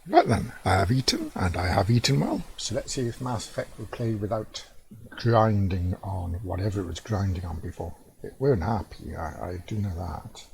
Right then, I have eaten, and I have eaten well. So let's see if Mass Effect will play without grinding on whatever it was grinding on before. It weren't happy, I do know that.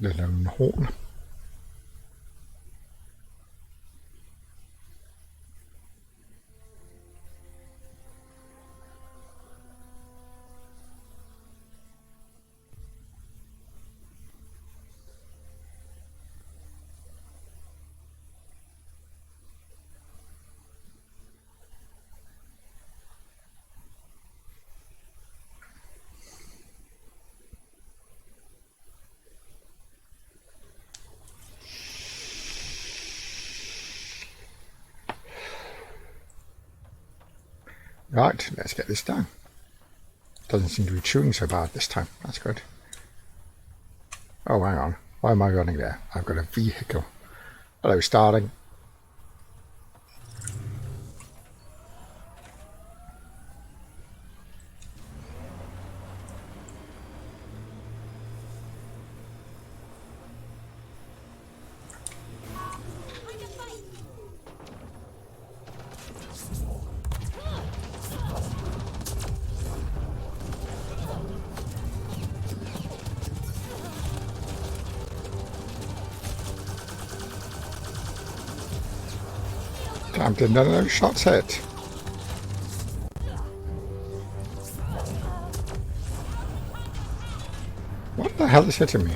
The lone horn. Right, let's get this done. Doesn't seem to be chewing so bad this time. That's good. Oh, hang on. Why am I running there? I've got a vehicle. Hello, starting. Damn, did none of those shots hit? What the hell is hitting me?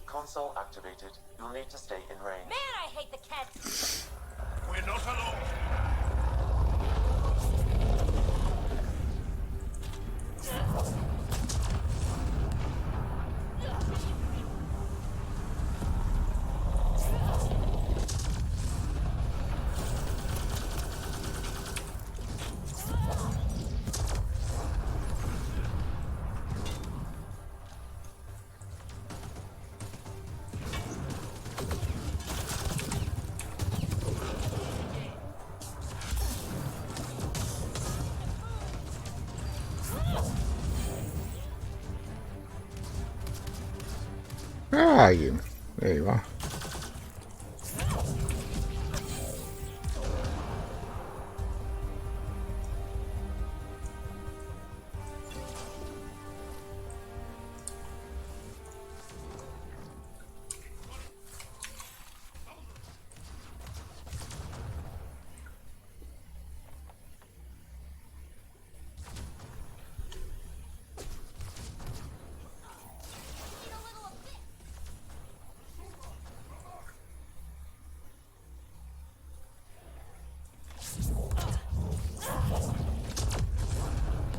Console activated. You'll need to stay in range. Man, I hate the cat. We're not alone. Where are you? There you are.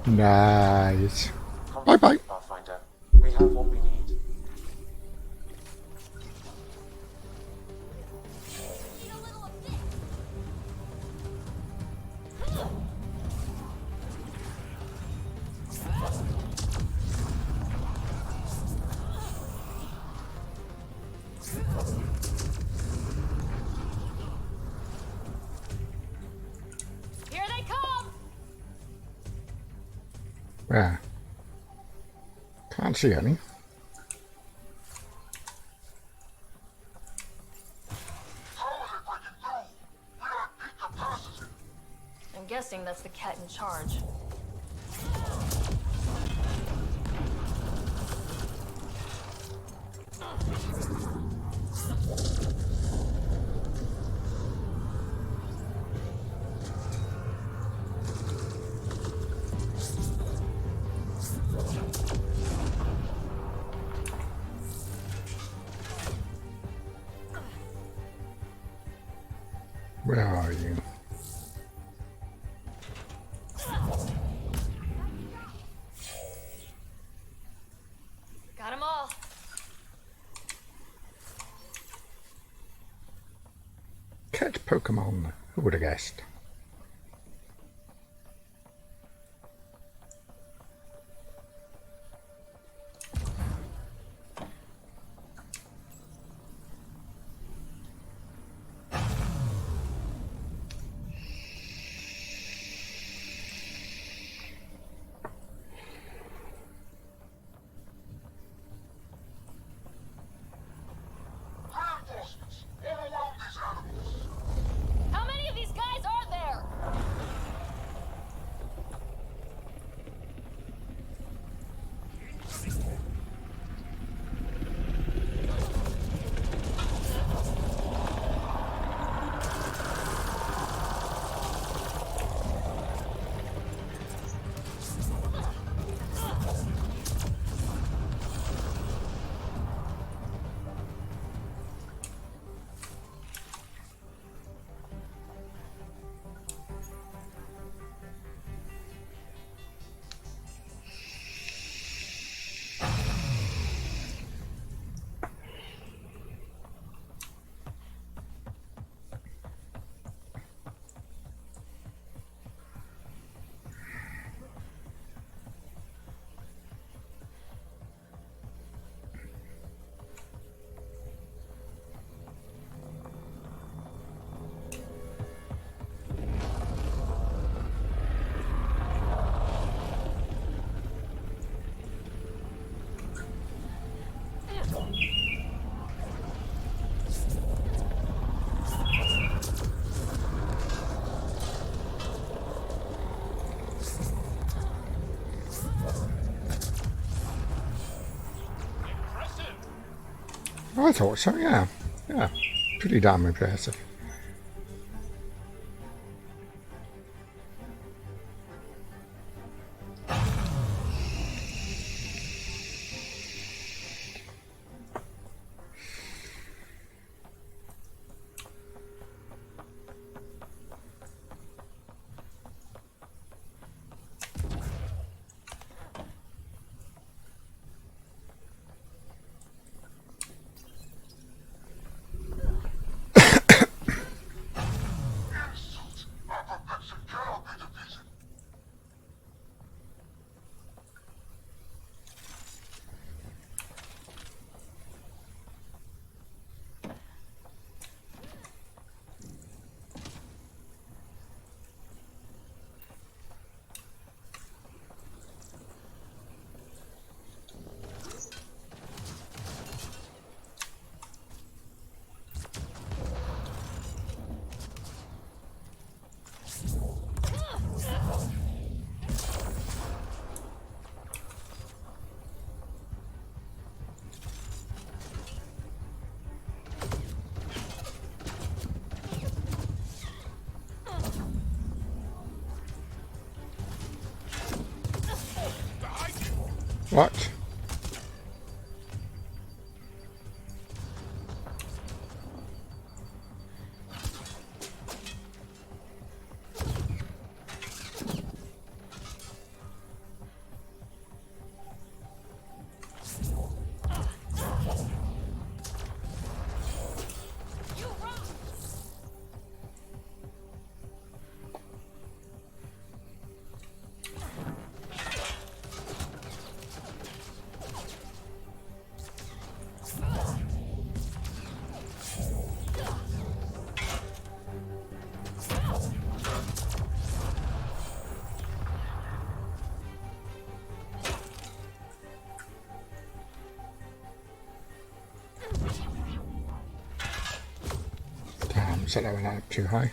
Nice. Bye bye. Pathfinder, we have what we need. Here they come! Where? Can't see any. I'm guessing that's the cat in charge. Where are you? Got them all. Cat Pokemon. Who would have guessed? Reinforcements all around these animals. How many of these guys are there? I thought so, yeah. Yeah. Pretty damn impressive. What? Damn, set that one up too high.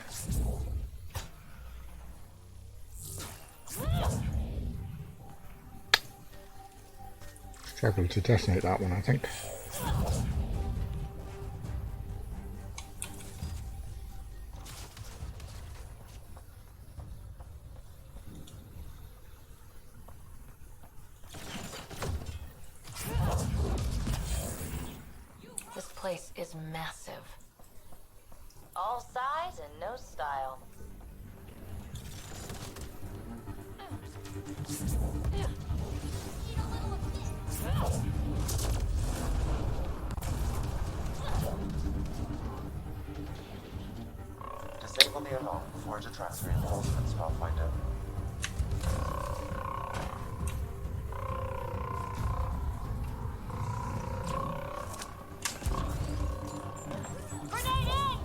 Struggled to detonate that one, I think. This place is massive. All size and no style. Disable the alarm before it attracts reinforcements, Pathfinder. Grenade in!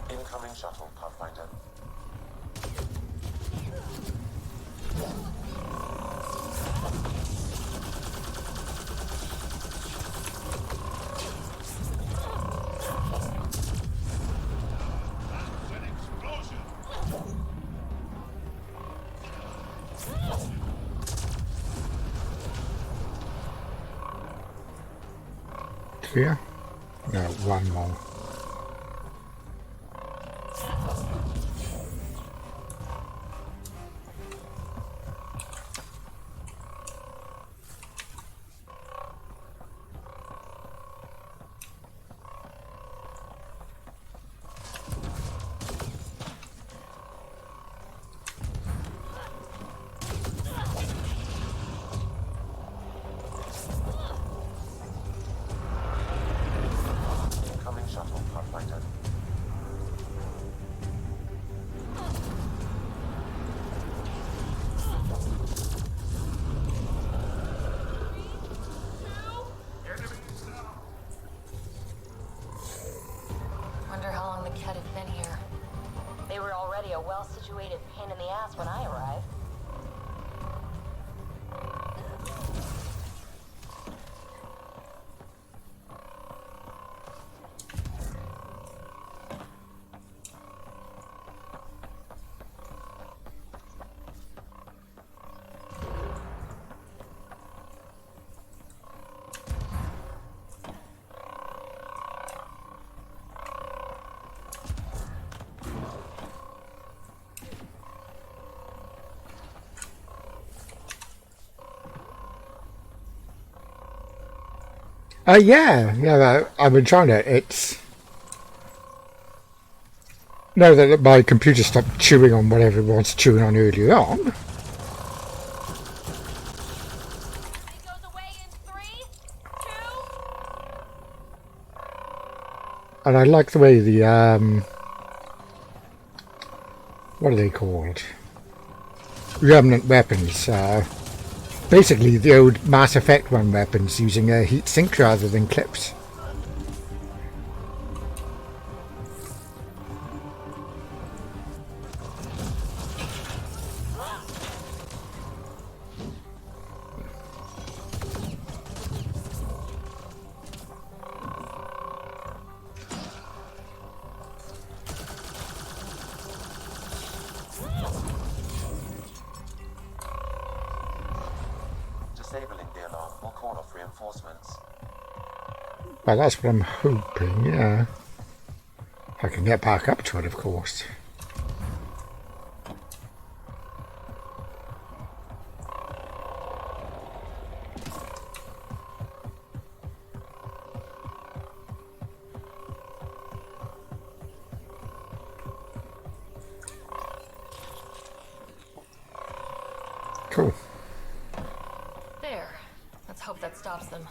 Incoming shuttle, Pathfinder. Clear? No, one more. Incoming shuttle. well-situated pain in the ass when I arrive. Yeah, I've been trying to. It's no that my computer stopped chewing on whatever it was chewing on earlier on, It goes away in 3, 2. and I like the way the what are they called? Remnant weapons. Basically, the old Mass Effect 1 weapons using a heat sink rather than clips. Disabling the alarm will call off reinforcements. Well, that's what I'm hoping, yeah. If I can get back up to it, of course. Cool. There. Let's hope that stops them.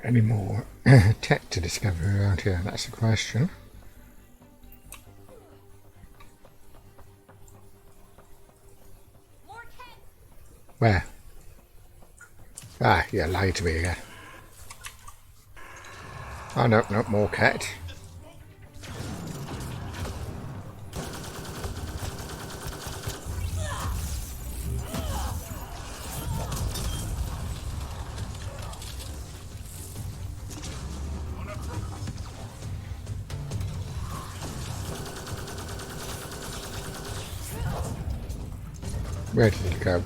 Any more tech to discover around here? That's the question. Where? Ah, yeah, lied to me again. Oh, no, no, more cat. Where did it go?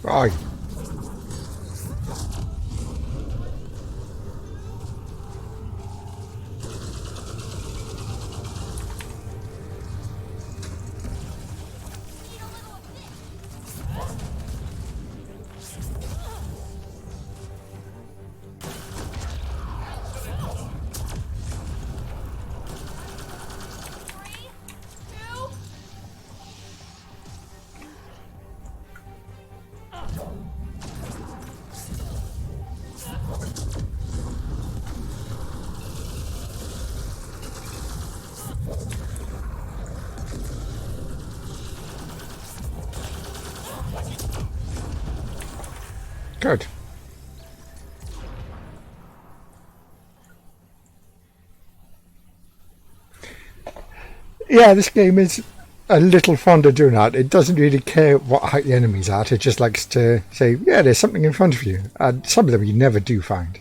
Right. Good. Yeah, this game is a little fond of doing that. It doesn't really care what height the enemy's at. It just likes to say, yeah, there's something in front of you. And some of them you never do find.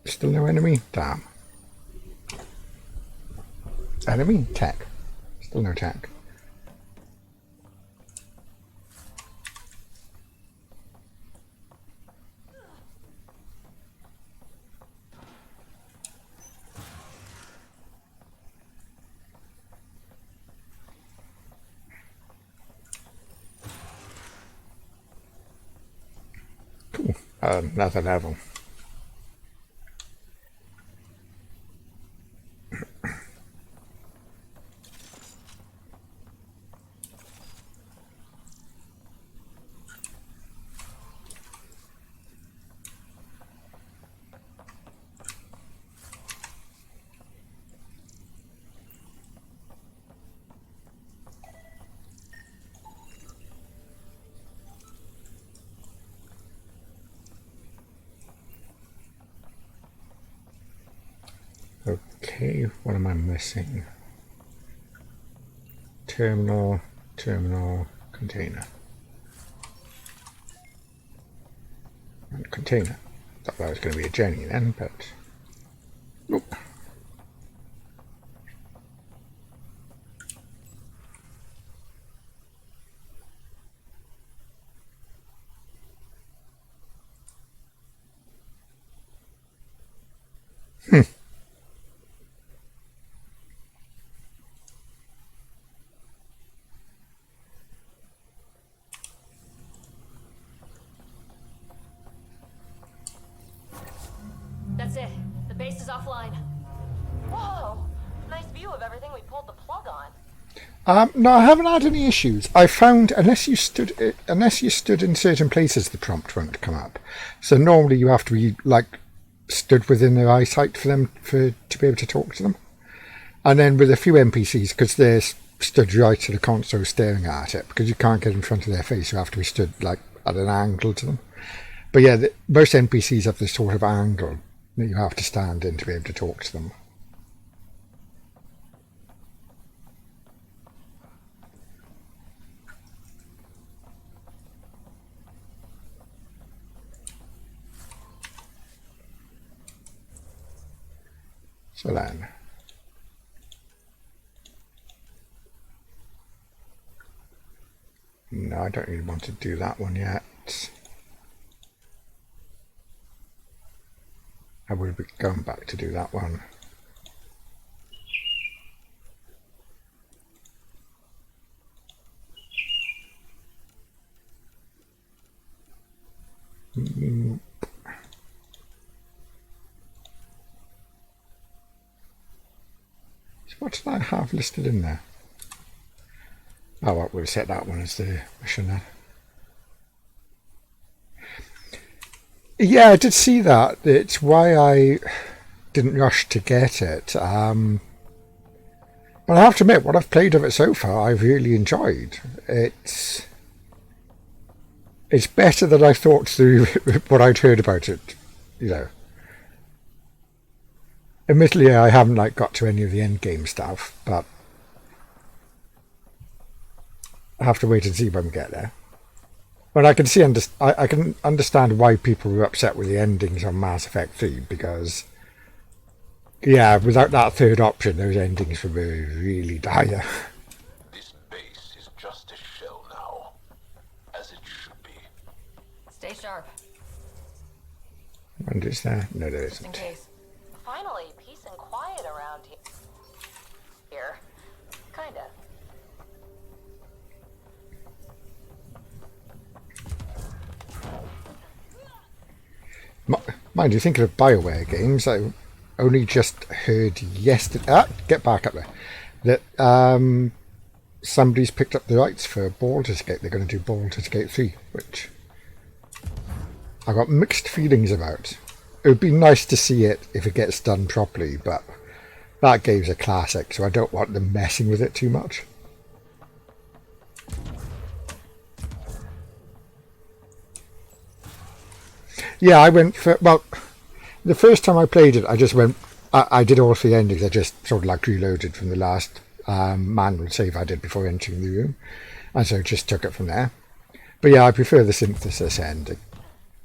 Still no enemy? Damn. Enemy? Tech. Still no tech. Cool. Another level. Okay, what am I missing? Terminal, container. And container. Thought that was going to be a journey then, but nope. That's it. The base is offline. Whoa! Nice view of everything we pulled the plug on. No, I haven't had any issues. I found unless you stood in certain places, the prompt won't come up. So normally you have to be like stood within their eyesight for them to be able to talk to them. And then with a few NPCs, because they're stood right to the console staring at it, because you can't get in front of their face, you have to be stood like at an angle to them. But yeah, most NPCs have this sort of angle that you have to stand in to be able to talk to them. So then, no, I don't really want to do that one yet. I would be going back to do that one. So what did I have listed in there? Oh, well, we'll set that one as the mission then. Yeah, I did see that. It's why I didn't rush to get it. But I have to admit, what I've played of it so far, I've really enjoyed. It's better than I thought through what I'd heard about it, you know. Admittedly, I haven't got to any of the end game stuff, but I have to wait and see when we get there. But I can understand why people were upset with the endings on Mass Effect 3, because yeah, without that third option, those endings were really dire. This base is just a shell now, as it should be. Stay sharp. And is there? No, there Just in isn't. case. Finally, peace and quiet around here. Kinda. Mind you, thinking of BioWare games, I only just heard yesterday. Get back up there. That somebody's picked up the rights for Baldur's Gate. They're going to do Baldur's Gate 3, which I got mixed feelings about. It would be nice to see it if it gets done properly, but that game's a classic, so I don't want them messing with it too much. Yeah, I went for, well, the first time I played it, I just went, I did all three endings. I just sort of like reloaded from the last manual save I did before entering the room. And so just took it from there. But yeah, I prefer the synthesis ending.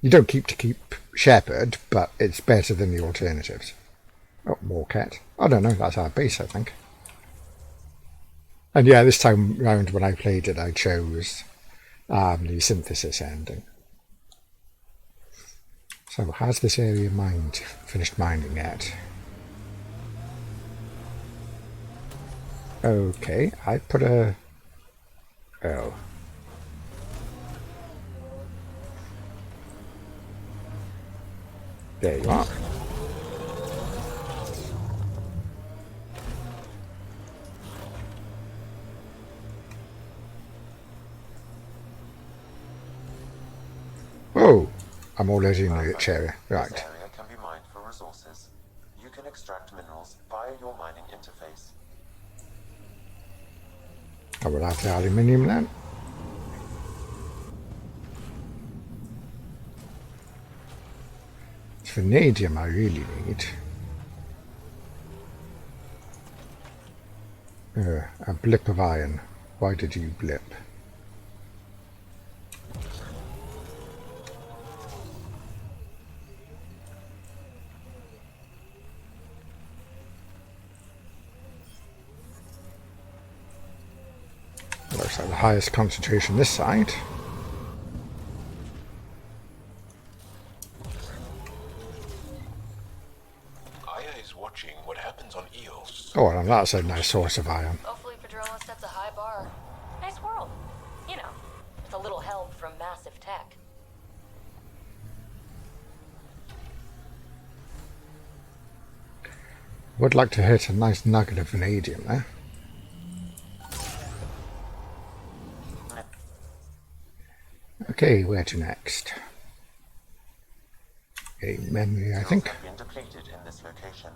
You don't keep Shepherd, but it's better than the alternatives. Oh, more cat. I don't know, that's our base, I think. And yeah, this time round when I played it, I chose the synthesis ending. So, has this area finished mining yet? Okay, I put a... Oh. There you are. Oh, I'm already in the rich area. Right. This area can be mined for resources. You can extract minerals via your mining interface. I will have the aluminium then. It's vanadium I really need. A blip of iron. Why did you blip? Looks like the highest concentration this side. Aya is watching what happens on Eos. Oh, and that's a nice source of iron. Hopefully Padrona sets a high bar. Nice world. You know, with a little help from massive tech. Would like to hit a nice nugget of vanadium there. Okay, where to next? A memory, I think. Have been depleted in this location.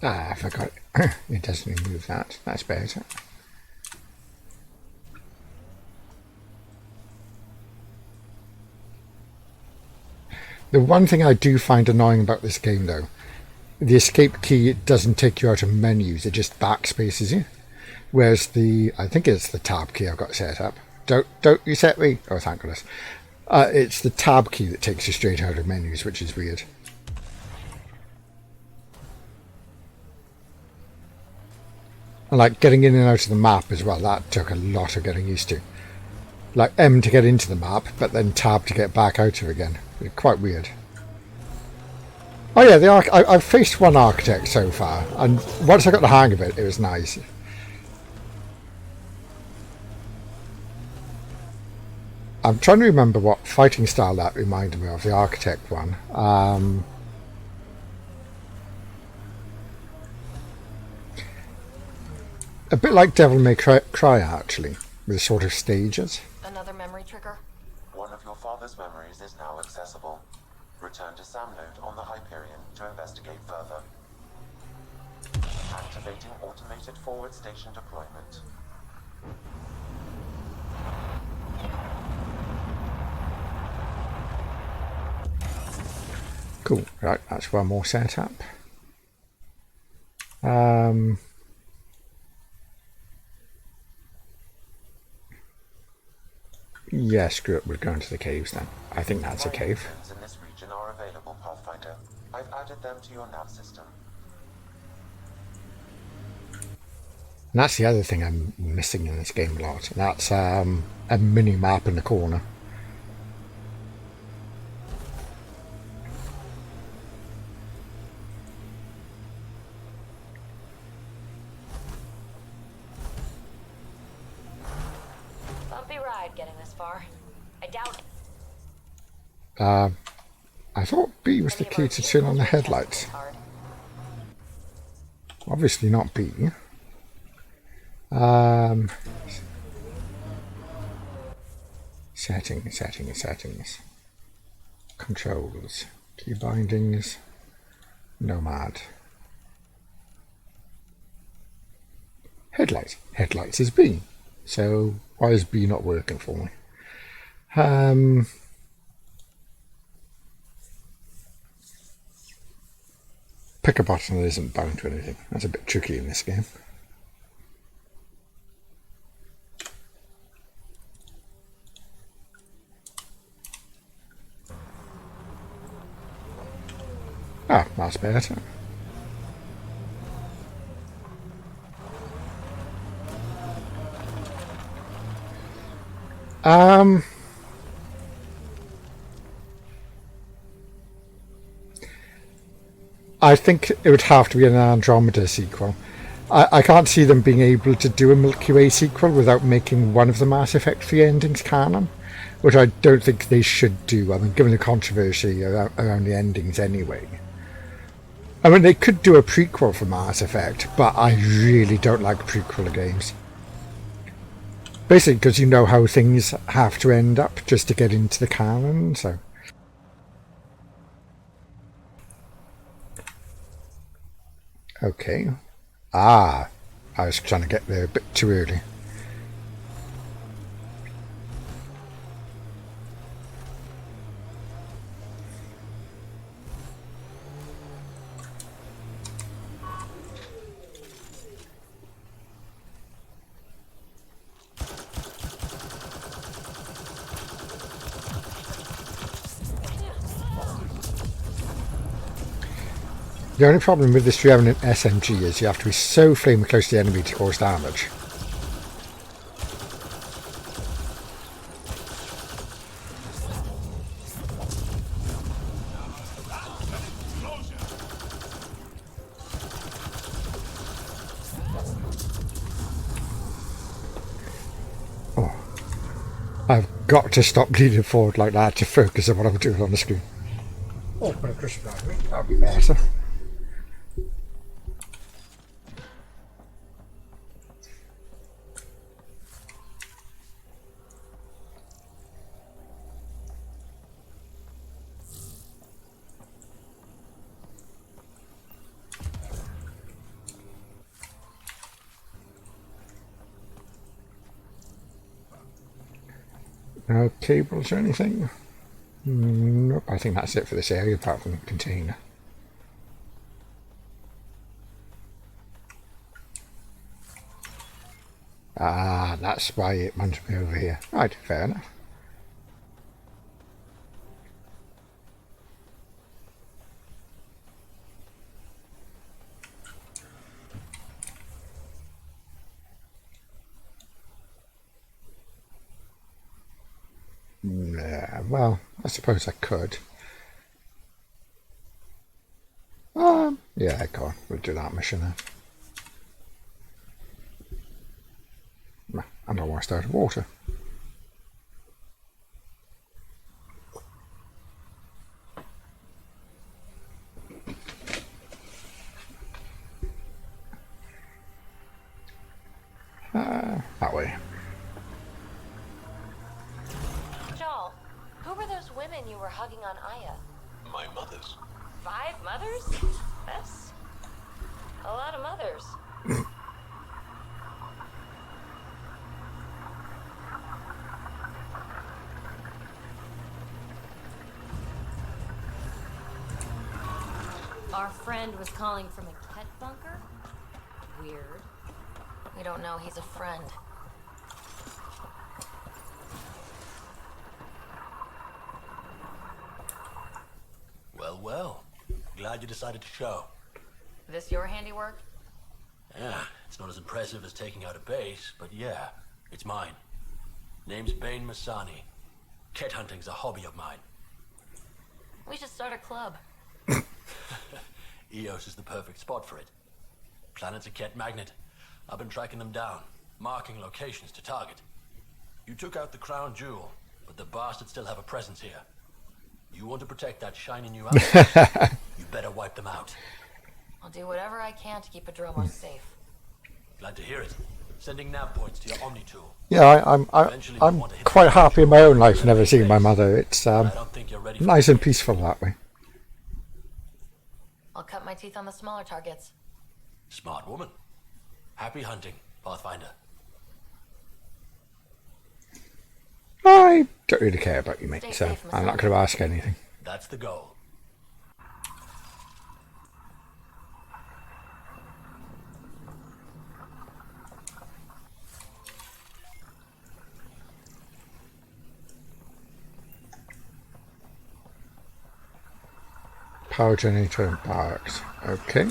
Ah, I forgot. It doesn't remove that. That's better. The one thing I do find annoying about this game, though, the escape key, it doesn't take you out of menus, it just backspaces you. Whereas I think it's the tab key I've got set up. Don't reset me. Oh, thank goodness. It's the tab key that takes you straight out of menus, which is weird. And like getting in and out of the map as well, that took a lot of getting used to. Like M to get into the map, but then tab to get back out of again. Quite weird. Oh yeah, I've faced one architect so far, and once I got the hang of it, it was nice. I'm trying to remember what fighting style that reminded me of, the architect one. A bit like Devil May Cry, actually, with sort of stages. Another memory trigger? One of your father's memories is now accessible. Return to Sam Node on the Hyperion to investigate further. Activating automated forward station deployment. Cool. Right, that's one more setup. Yeah, screw it. We're going to the caves then. I think that's a cave. Items in this region are available, Pathfinder. I've added them to your nav system. And that's the other thing I'm missing in this game a lot. And that's a mini map in the corner. Bumpy ride getting this far. I doubt it. I thought B was the key to turn on the headlights. Obviously not B. Settings. Controls. Key bindings. Nomad. Headlights. Headlights is B. So why is B not working for me? Pick a button that isn't bound to anything. That's a bit tricky in this game. Ah, that's better. I think it would have to be an Andromeda sequel. I can't see them being able to do a Milky Way sequel without making one of the Mass Effect 3 endings canon, which I don't think they should do. I mean, given the controversy around the endings anyway. I mean, they could do a prequel for Mass Effect, but I really don't like prequel games. Basically, because you know how things have to end up just to get into the canon, so... Okay. Ah, I was trying to get there a bit too early. The only problem with this Revenant SMG is you have to be so flaming close to the enemy to cause damage. Oh, I've got to stop leaning forward like that to focus on what I'm doing on the screen. Oh, put a cushion behind me, that'll be better. No cables or anything? Nope, I think that's it for this area apart from the container. Ah, that's why it wants me over here. Right, fair enough. Yeah, well, I suppose I could. Yeah, go on, we'll do that mission then. Nah, I don't want to start water. That way. Joel, who were those women you were hugging on Aya? My mother's. 5 mothers? That's a lot of mothers. Our friend was calling from a Ket bunker? Weird. We don't know he's a friend. Well, well. Glad you decided to show. This your handiwork? Yeah, it's not as impressive as taking out a base, but yeah, it's mine. Name's Bane Masani. Ket hunting's a hobby of mine. We should start a club. Eos is the perfect spot for it. Planet's a Ket magnet. I've been tracking them down, marking locations to target. You took out the crown jewel, but the bastards still have a presence here. You want to protect that shiny new outfit? You better wipe them out. I'll do whatever I can to keep Adromos safe. Glad to hear it. Sending nav points to your Omni tool. Yeah, I'm quite happy in my own life never seeing my mother. It's I don't think you're ready for nice and peaceful that way. I'll cut my teeth on the smaller targets. Smart woman. Happy hunting. Pathfinder. I don't really care about you, mate, Stay so safe, Miss I'm not going to ask anything. That's the goal. Power generator and barracks. Okay.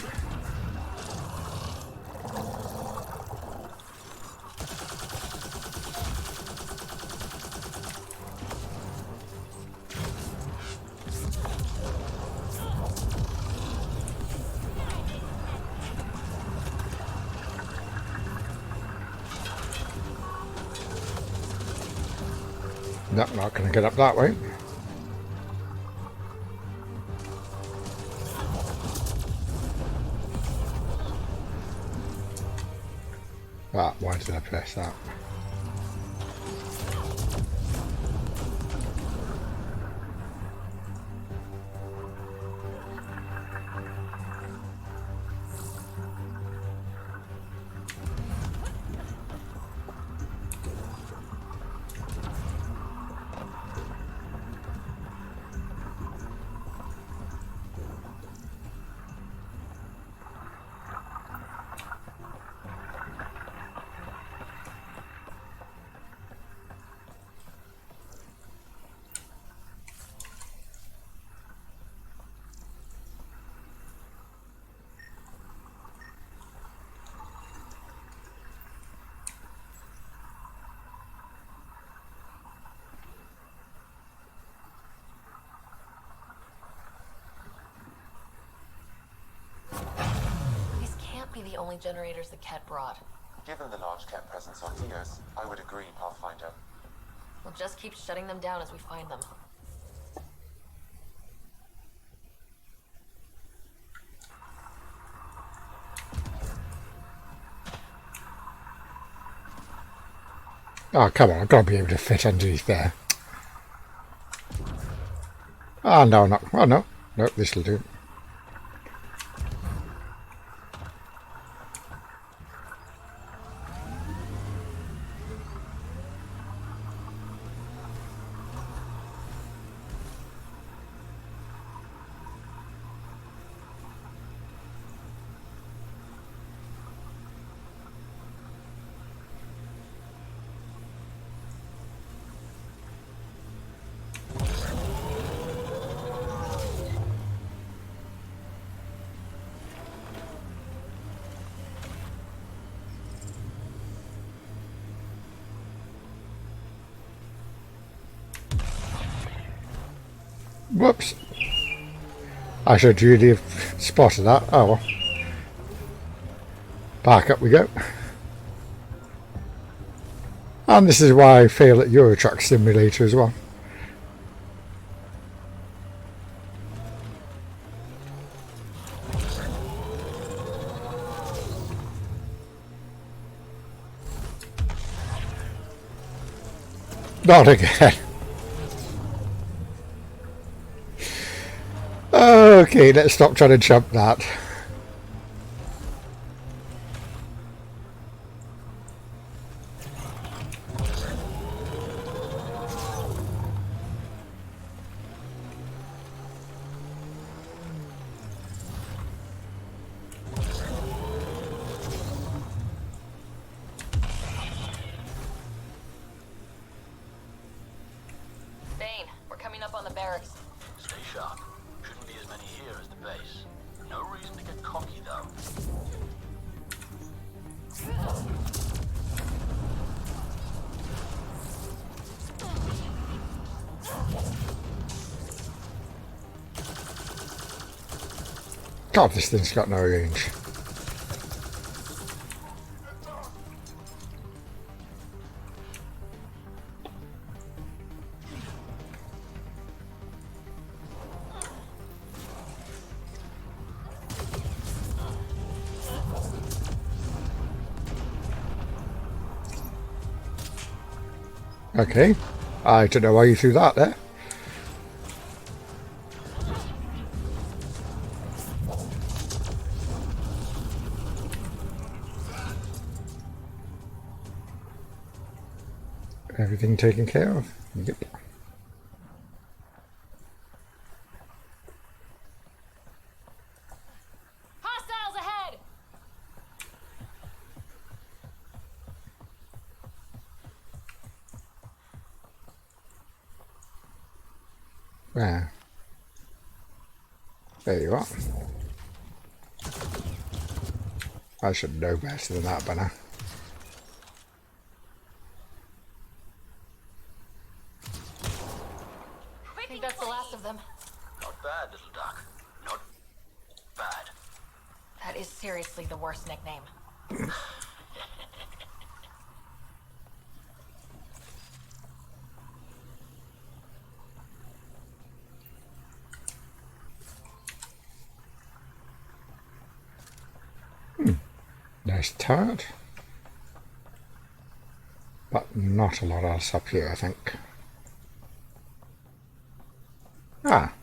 No, not going to get up that way. Ah, why did I press that? These can't be the only generators the Ket brought. Given the large cat presence on Theos, I would agree, Pathfinder. We'll just keep shutting them down as we find them. Oh, come on, I've got to be able to fit underneath there. Oh, no, no. Oh, no. No, this will do. Whoops. I should really have spotted that. Oh well. Back up we go. And this is why I fail at Euro Truck Simulator as well. Not again. Okay, let's stop trying to jump that. Bane, we're coming up on the barracks. Stay sharp. Shouldn't be as many here as the base. No reason to get cocky, though. God, this thing's got no range. Okay, I don't know why you threw that there. Everything taken care of? Yep. Hostiles ahead! Where? There you are. I should know better than that by now. I think that's the last of them. Not bad, little duck. Not bad. That is seriously the worst nickname. Nice turret. But not a lot else up here, I think. Ah.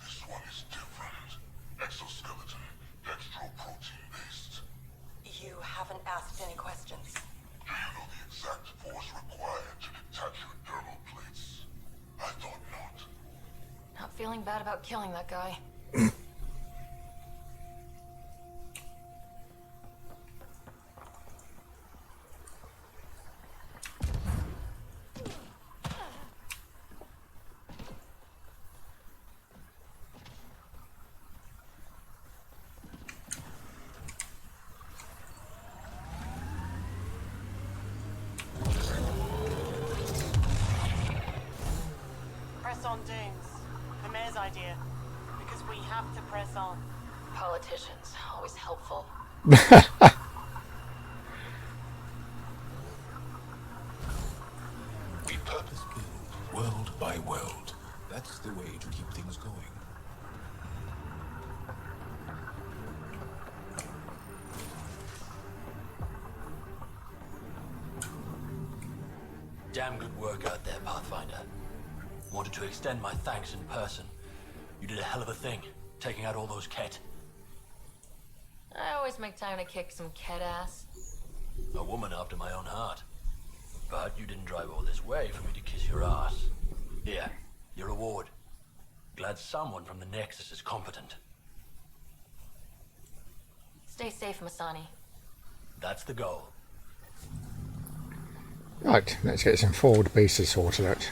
This one is different. Exoskeleton, dextroprotein based. You haven't asked any questions. Do you know the exact force required to detach your dermal plates? I thought not. Not feeling bad about killing that guy. Press on, Dunes. The mayor's idea. Because we have to press on. Politicians, always helpful. We purpose build, world by world. That's the way to keep things going. Damn good work out there, Pathfinder. Wanted to extend my thanks in person. You did a hell of a thing, taking out all those Ket. I always make time to kick some cat ass. A woman after my own heart. But you didn't drive all this way for me to kiss your ass. Here, your reward. Glad someone from the Nexus is competent. Stay safe, Masani. That's the goal. Right, let's get some forward bases sorted out.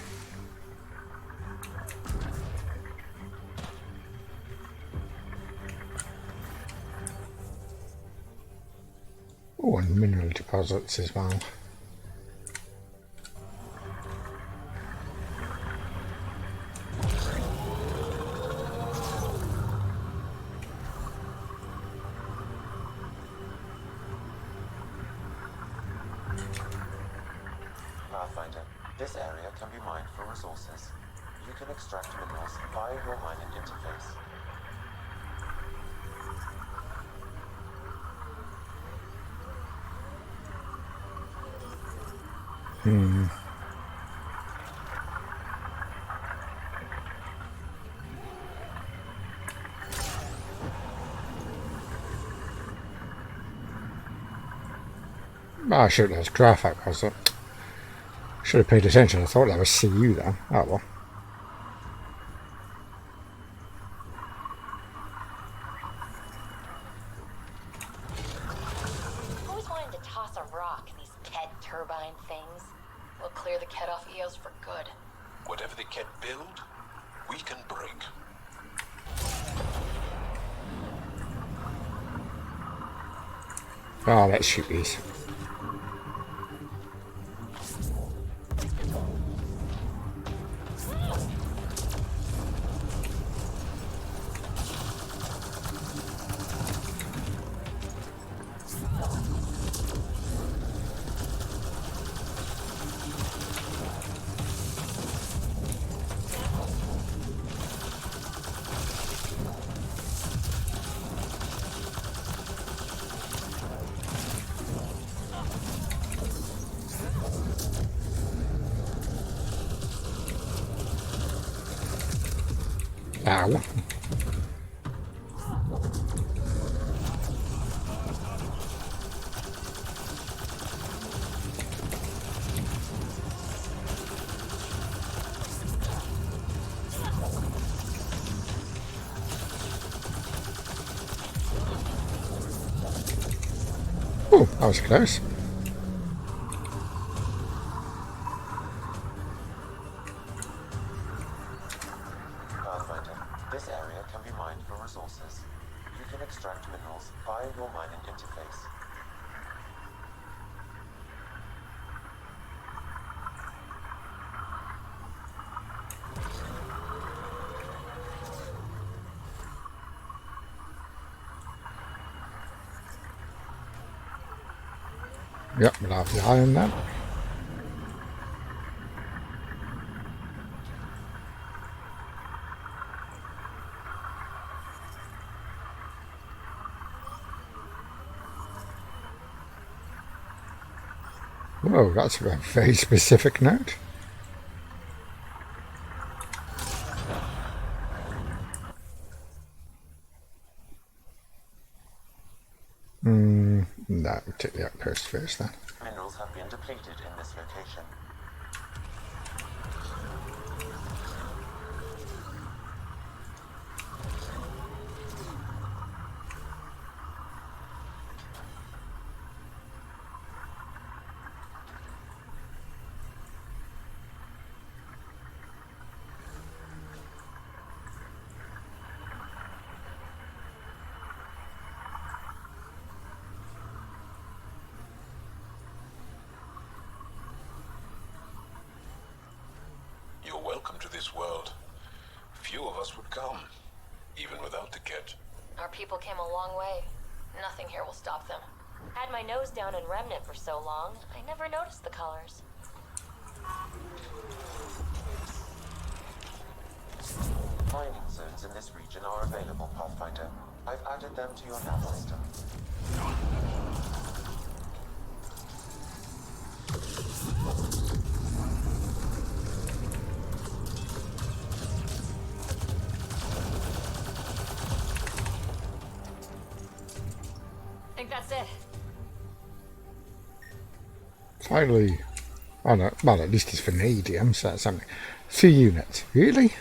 Oh, and mineral deposits as well. Pathfinder, this area can be mined for resources. You can extract minerals via your mining interface. Ah, shoot, that's graphic. I was should have paid attention. I thought that was CU then. Oh well. Always wanted to toss a rock, these Ket turbine things. We'll clear the Ket off Eos for good. Whatever the Ket build, we can break. Oh, let's shoot these. Ow. Oh, that was close. Pathfinder, this area can be mined for resources. You can extract minerals via your mining interface. Yep, we'll have the iron then. Whoa, that's a very specific note. No, we'll take the outpost first then. Minerals have been depleted in this location. You're welcome to this world. Few of us would come, even without the kit. Our people came a long way. Nothing here will stop them. Had my nose down in Remnant for so long, I never noticed the colors. Mining zones in this region are available, Pathfinder. I've added them to your nav system. I think that's it. Finally. Oh no, well at least it's vanadium, so that's something. 3 units, really?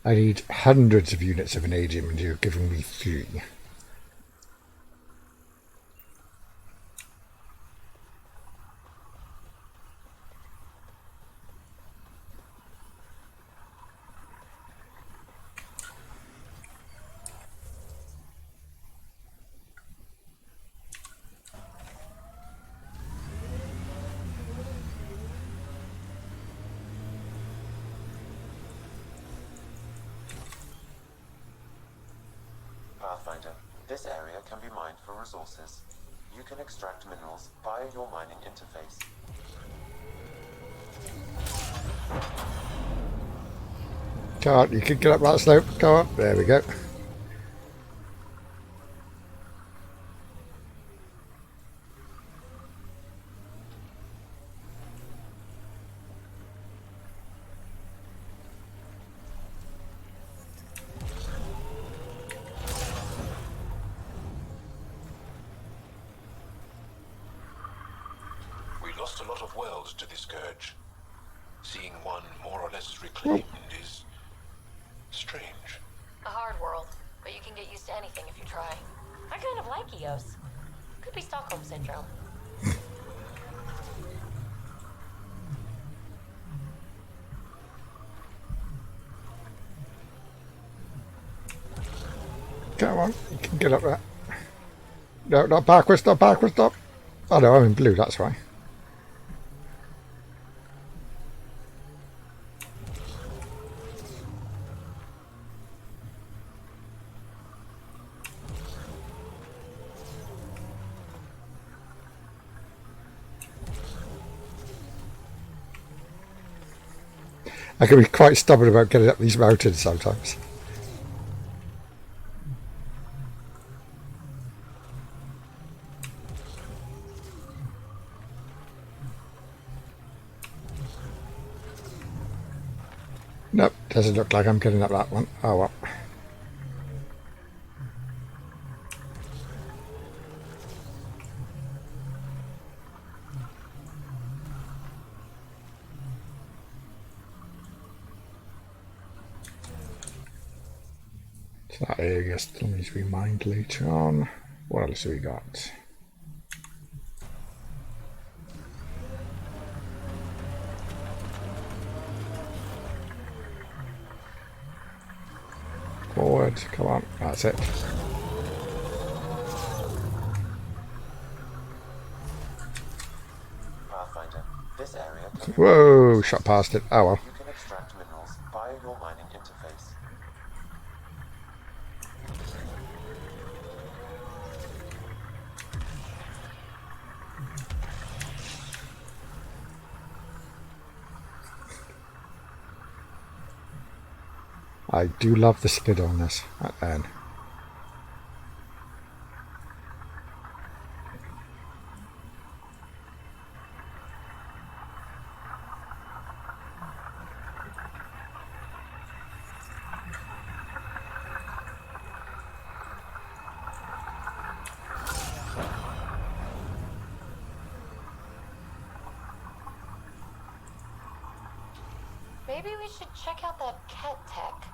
I need hundreds of units of vanadium and you're giving me 3. Pathfinder, this area can be mined for resources. You can extract minerals via your mining interface. Come on, you can get up that slope. Go on. There we go. We lost a lot of worlds to the Scourge. Seeing one more or less reclaimed is strange. A hard world, but you can get used to anything if you try. I kind of like Eos. Could be Stockholm Syndrome. Come on, you can get up there. No, not backwards, not backwards, not. Oh no, I'm in blue, that's why. I can be quite stubborn about getting up these mountains sometimes. Nope, doesn't look like I'm getting up that one. Oh well. So that area still needs to be mined later on. What else have we got? Forward, come on, that's it. Pathfinder, this area can be Whoa, shot past it. Oh well. You can extract minerals via your mining interface. I do love the skid on this at the end. Maybe we should check out that cat tech.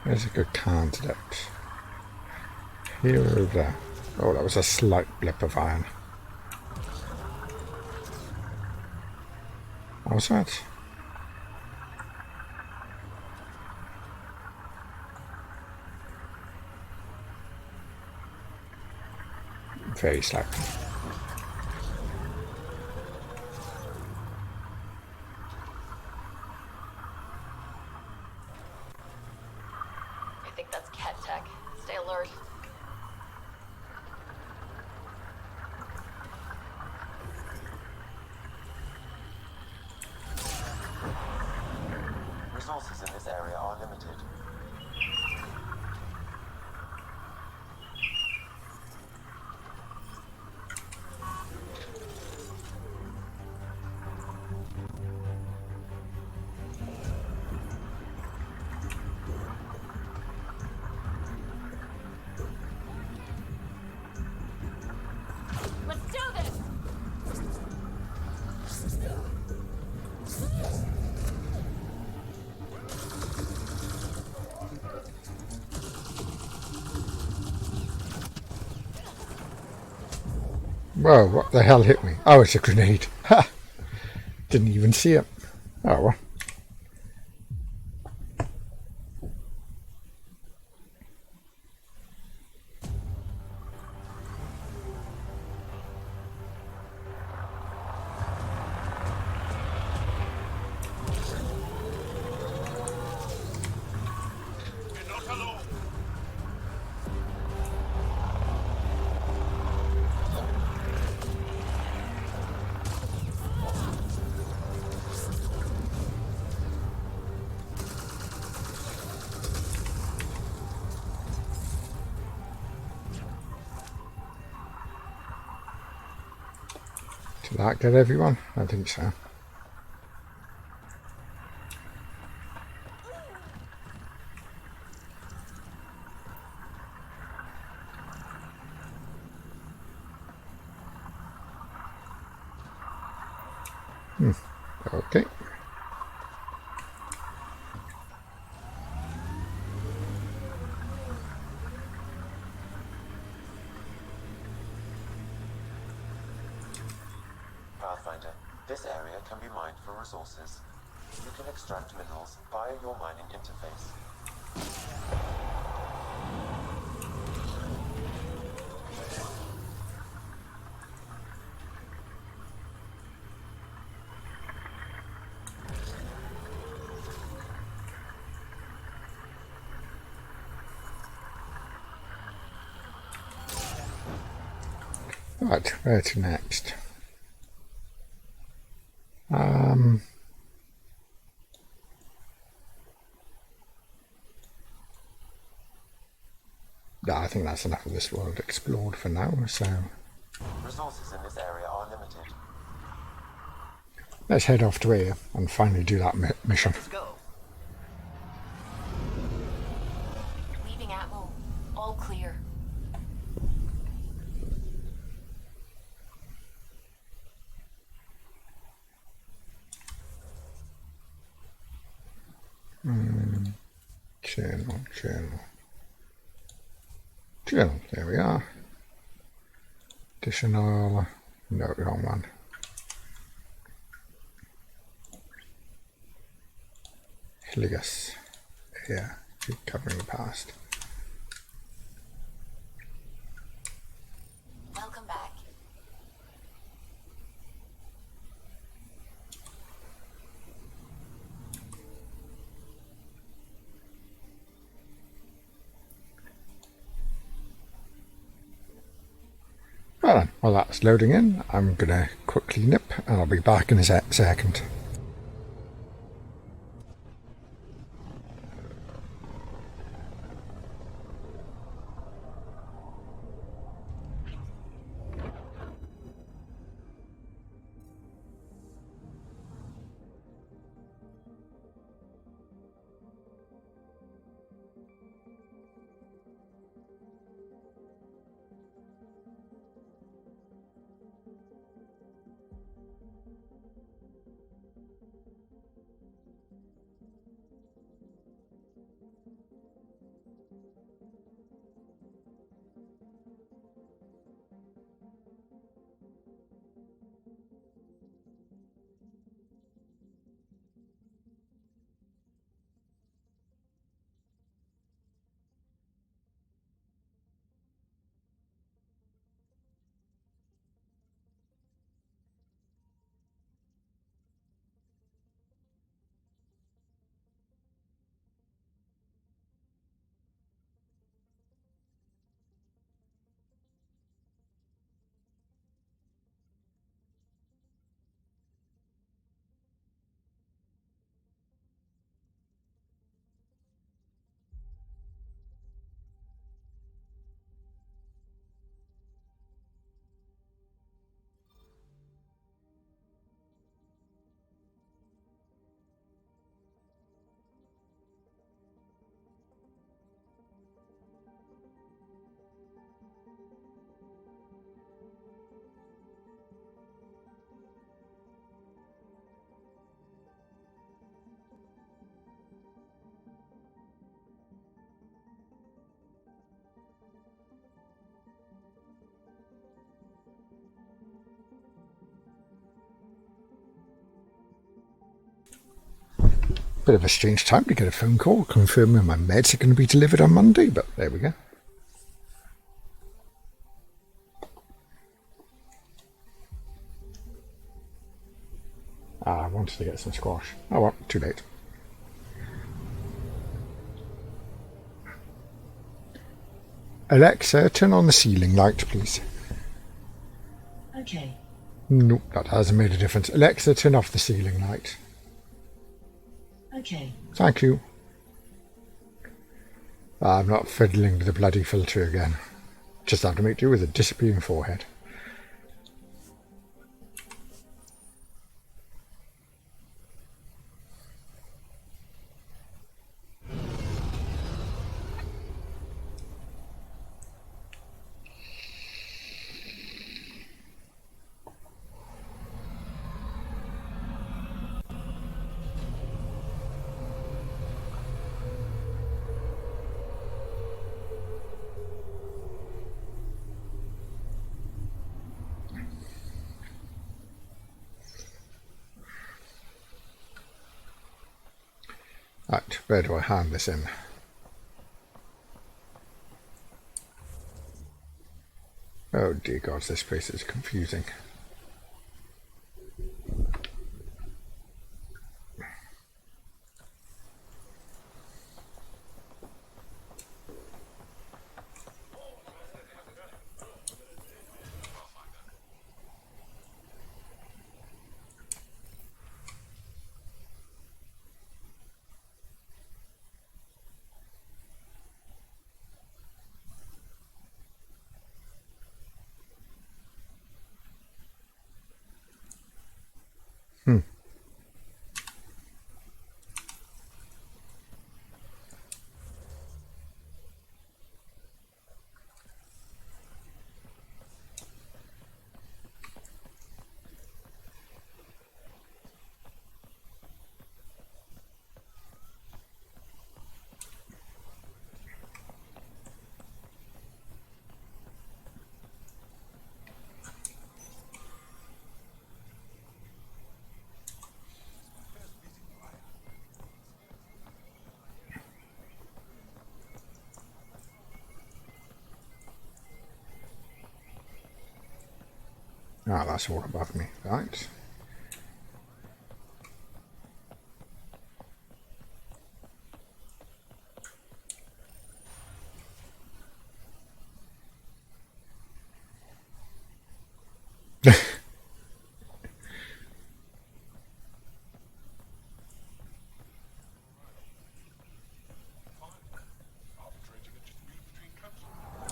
There's a good candidate. Here or over there. Oh, that was a slight blip of iron. What was that? Very slightly. I think that's cat tech. Stay alert. Resources in this area are limited. Let's do this! Whoa, what the hell hit me? Oh, it's a grenade. Ha! Didn't even see it. Oh well. You're not alone. Did that get everyone? I think so. Okay. Pathfinder, this area can be mined for resources. You can extract minerals via your mining interface. Right, where to next? No, I think that's enough of this world explored for now, so Resources in this area are limited. Let's head off to here and finally do that mission. Let's go. Leaving Atmo. All clear. Journal, there we are. Additional, no, wrong one. Helios, yeah, keep covering the past. Welcome back. Well then, while that's loading in, I'm gonna quickly nip and I'll be back in a second. Bit of a strange time to get a phone call confirming my meds are going to be delivered on Monday, but there we go. I wanted to get some squash. Oh well, too late. Alexa, turn on the ceiling light, please. Okay. Nope, that hasn't made a difference. Alexa, turn off the ceiling light. Okay. Thank you. I'm not fiddling with the bloody filter again. Just have to make do with a disappearing forehead. Right, where do I hand this in? Oh dear God, this place is confusing. Ah, that's all above me, right?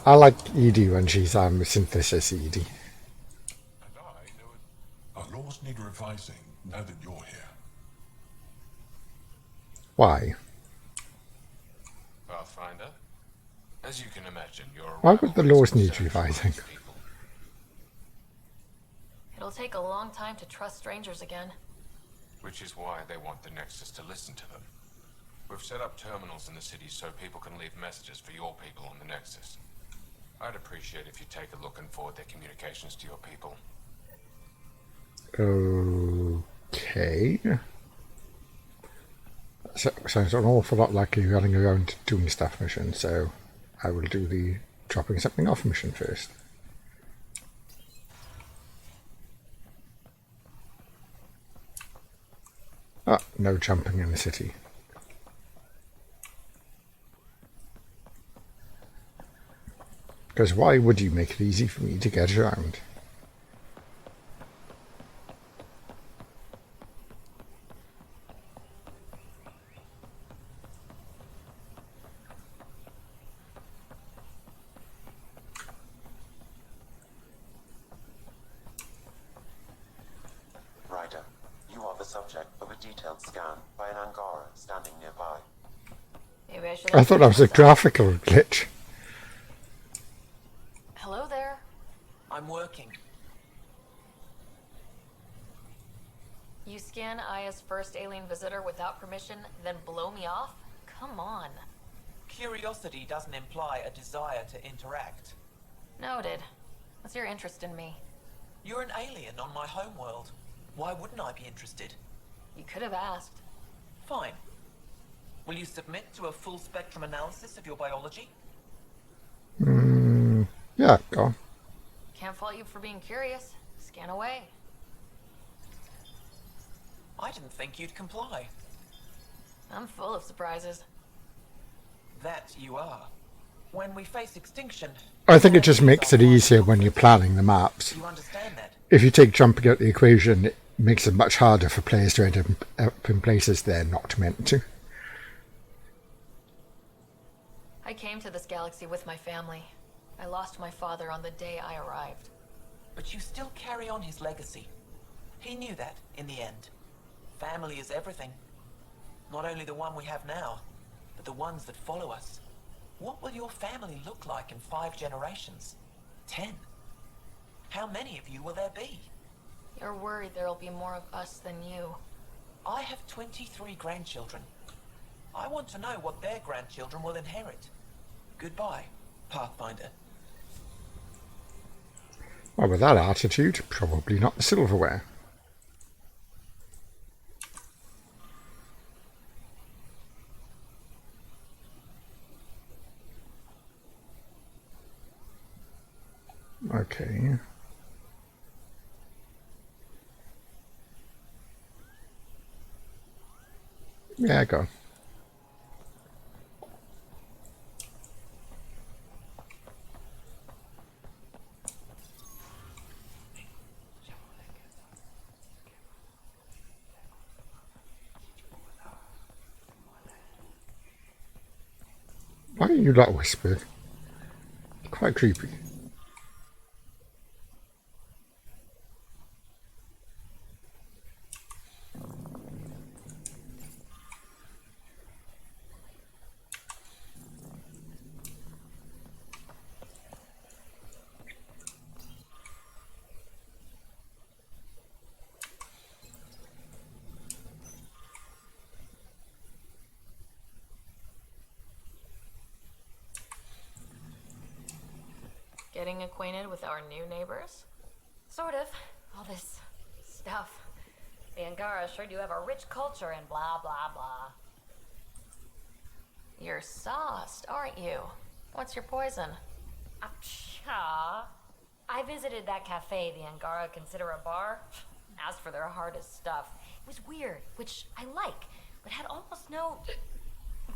I like Edie when she's synthesis Edie. And I know it. Our laws need revising now that you're here. Why? Pathfinder, as you can imagine, your Why arrival would the raised laws need concerns revising? amongst people. It'll take a long time to trust strangers again. Which is why they want the Nexus to listen to them. We've set up terminals in the city so people can leave messages for your people on the Nexus. I'd appreciate if you take a look and forward their communications to your people. Okay. So, sounds an awful lot like you running around doing stuff mission, so I will do the dropping something off mission first. Ah, no jumping in the city. Because why would you make it easy for me to get around? Ryder, you are the subject of a detailed scan by an Angara standing nearby. Maybe I should. I thought that was a graphical glitch. Hello there. I'm working. You scan Aya's first alien visitor without permission, then blow me off? Come on. Curiosity doesn't imply a desire to interact. Noted. What's your interest in me? You're an alien on my homeworld. Why wouldn't I be interested? You could have asked. Fine. Will you submit to a full spectrum analysis of your biology? Yeah, go on. Can't fault you for being curious. Scan away. I didn't think you'd comply. I'm full of surprises. That you are. When we face extinction... I think it just makes it easier when you're planning the maps. You understand that? If you take jumping out of the equation, it makes it much harder for players to end up in places they're not meant to. I came to this galaxy with my family. I lost my father on the day I arrived. But you still carry on his legacy. He knew that, in the end. Family is everything. Not only the one we have now, but the ones that follow us. What will your family look like in 5 generations? 10? How many of you will there be? You're worried there'll be more of us than you. I have 23 grandchildren. I want to know what their grandchildren will inherit. Goodbye, Pathfinder. Well, with that attitude, probably not the silverware. Okay. Yeah, go. Why are you not whispered? Quite creepy. Getting acquainted with our new neighbors? Sort of. All this stuff. The Angara assured you have a rich culture and blah blah blah. You're sauced, aren't you? What's your poison? Apsha. I visited that cafe the Angara consider a bar. Asked for their hardest stuff. It was weird, which I like, but had almost no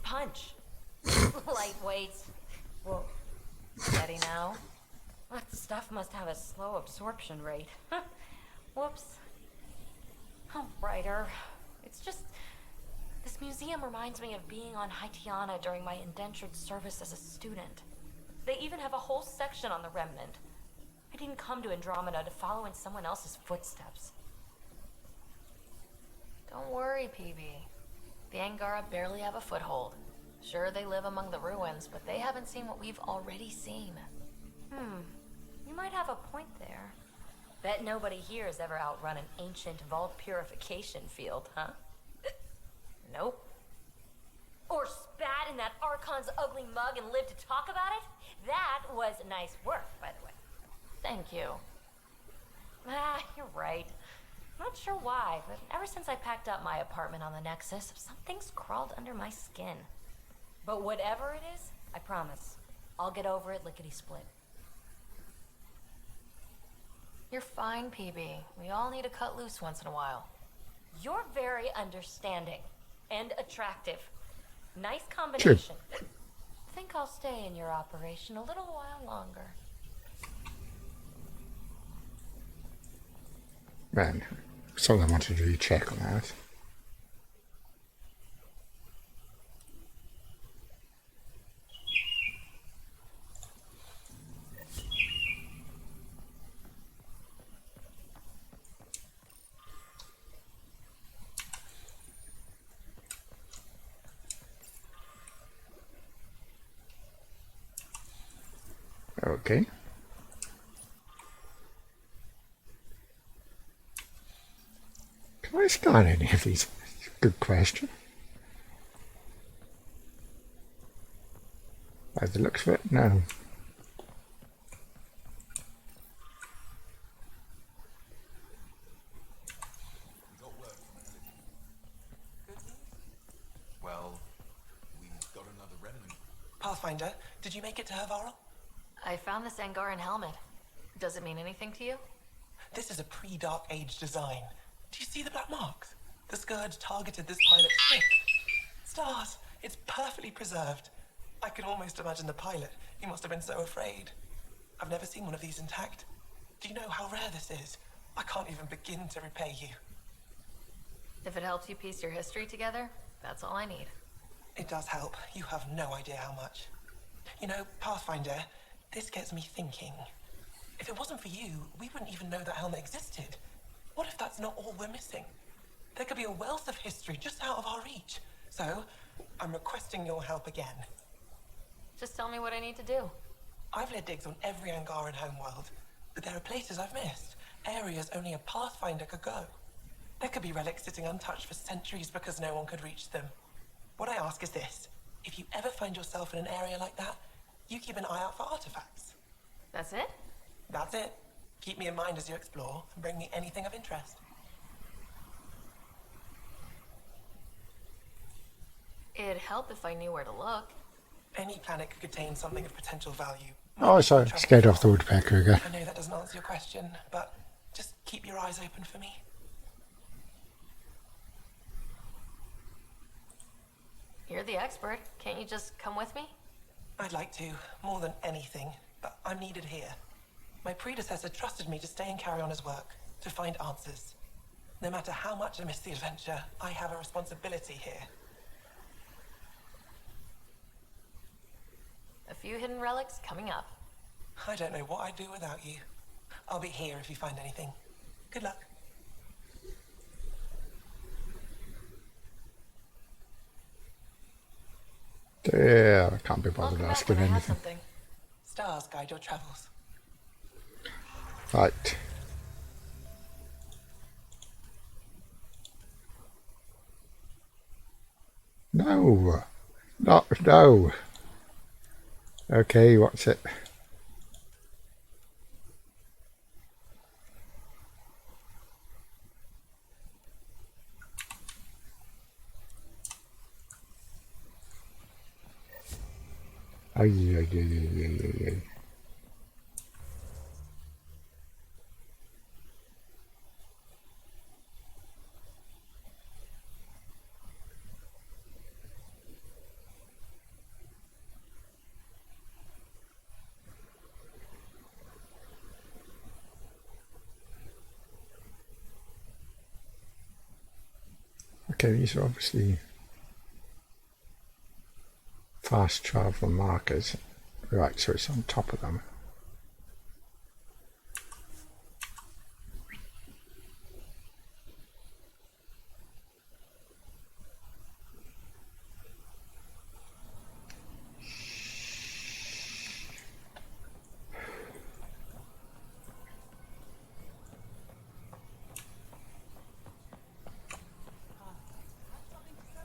punch. Lightweight. Whoa. Steady now. That stuff must have a slow absorption rate. Whoops. Oh, writer. It's just... This museum reminds me of being on Haitiana during my indentured service as a student. They even have a whole section on the Remnant. I didn't come to Andromeda to follow in someone else's footsteps. Don't worry, PB. The Angara barely have a foothold. Sure, they live among the ruins, but they haven't seen what we've already seen. You might have a point there. Bet nobody here has ever outrun an ancient vault purification field, huh? Nope. Or spat in that Archon's ugly mug and lived to talk about it? That was nice work, by the way. Thank you. You're right. Not sure why, but ever since I packed up my apartment on the Nexus, something's crawled under my skin. But whatever it is, I promise, I'll get over it lickety-split. You're fine, PB. We all need to cut loose once in a while. You're very understanding and attractive. Nice combination. Think I'll stay in your operation a little while longer. Man, so I wanted to recheck on that. Okay. Can I scan any of these? Good question. By the looks of it, no. Well, we got another remnant. Pathfinder, did you make it to Hervarl? I found this Angaran helmet. Does it mean anything to you? This is a pre-Dark Age design. Do you see the black marks? The Scourge targeted this pilot's ship. Stars, it's perfectly preserved. I can almost imagine the pilot. He must have been so afraid. I've never seen one of these intact. Do you know how rare this is? I can't even begin to repay you. If it helps you piece your history together, that's all I need. It does help. You have no idea how much. You know, Pathfinder, this gets me thinking. If it wasn't for you, we wouldn't even know that helmet existed. What if that's not all we're missing? There could be a wealth of history just out of our reach. So, I'm requesting your help again. Just tell me what I need to do. I've led digs on every Angaran homeworld, but there are places I've missed, areas only a Pathfinder could go. There could be relics sitting untouched for centuries because no one could reach them. What I ask is this: if you ever find yourself in an area like that, you keep an eye out for artifacts. That's it? That's it. Keep me in mind as you explore, and bring me anything of interest. It'd help if I knew where to look. Any planet could contain something of potential value. Oh, sorry, scared off the woodpecker again. I know that doesn't answer your question, but just keep your eyes open for me. You're the expert. Can't you just come with me? I'd like to, more than anything, but I'm needed here. My predecessor trusted me to stay and carry on his work, to find answers. No matter how much I miss the adventure, I have a responsibility here. A few hidden relics coming up. I don't know what I'd do without you. I'll be here if you find anything. Good luck. Yeah, I can't be I'll bothered come back asking when I have anything. something. Stars guide your travels. Right. No. Not, no. Okay, what's it? Ay, ay, ay, ay, ay, ay, ay. Okay, these are obviously fast travel markers. Right, so it's on top of them.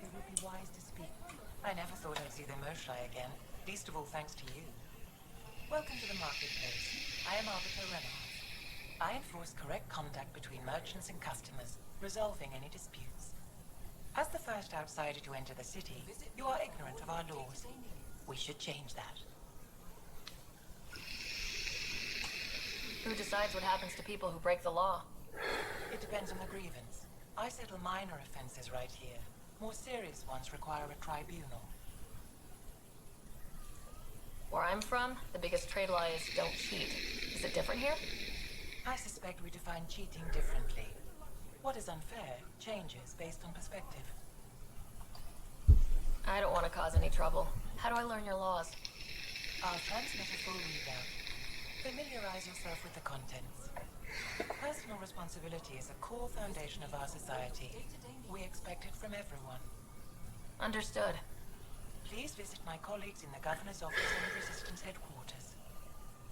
It would be wise to speak. I never thought I'd see the Mershai again, least of all thanks to you. Welcome to the marketplace. I am Arbiter Reynolds. I enforce correct contact between merchants and customers, resolving any disputes. As the first outsider to enter the city, you are ignorant of our laws. We should change that. Who decides what happens to people who break the law? It depends on the grievance. I settle minor offenses right here. More serious ones require a tribunal. Where I'm from, the biggest trade law is don't cheat. Is it different here? I suspect we define cheating differently. What is unfair changes based on perspective. I don't want to cause any trouble. How do I learn your laws? I'll transmit a full readout. Familiarize yourself with the contents. Personal responsibility is a core foundation of our society. We expect it from everyone. Understood. Please visit my colleagues in the Governor's office and the Resistance headquarters.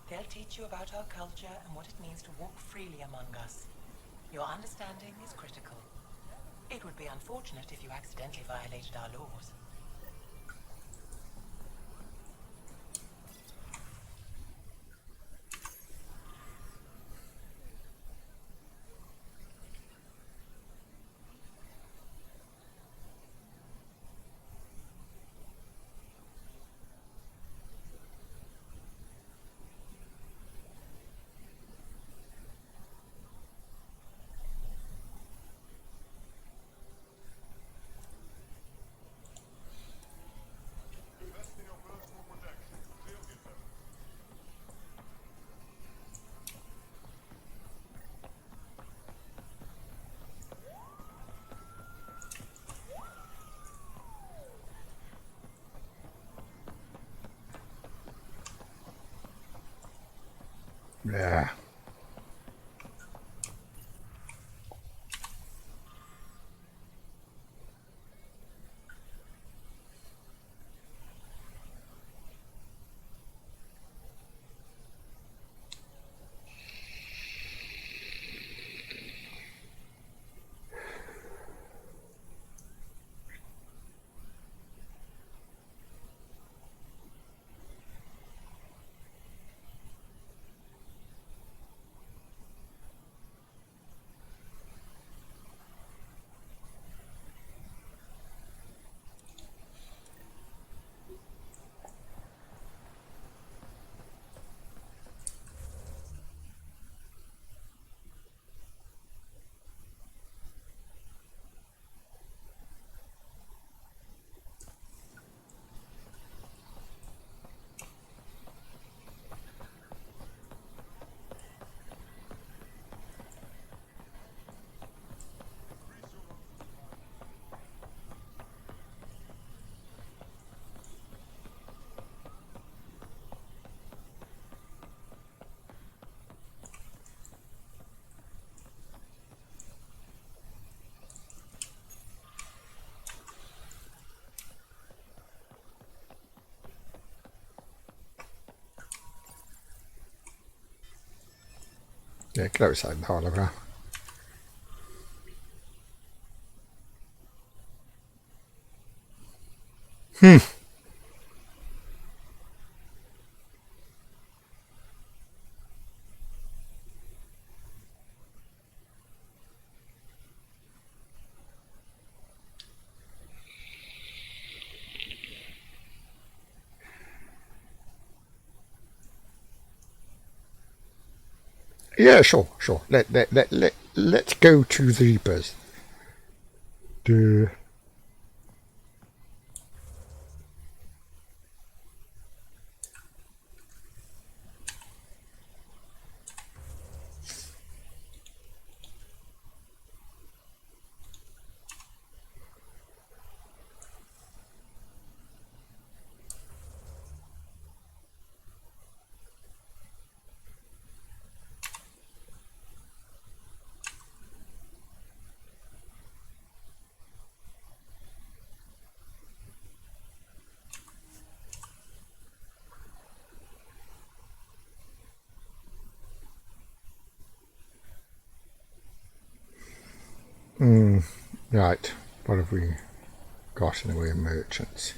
They'll teach you about our culture and what it means to walk freely among us. Your understanding is critical. It would be unfortunate if you accidentally violated our laws. Yeah. Yeah, get outside the hologram. Yeah, sure, sure. Let's go to the Reapers. Duh. Right. What have we got in the way of merchants?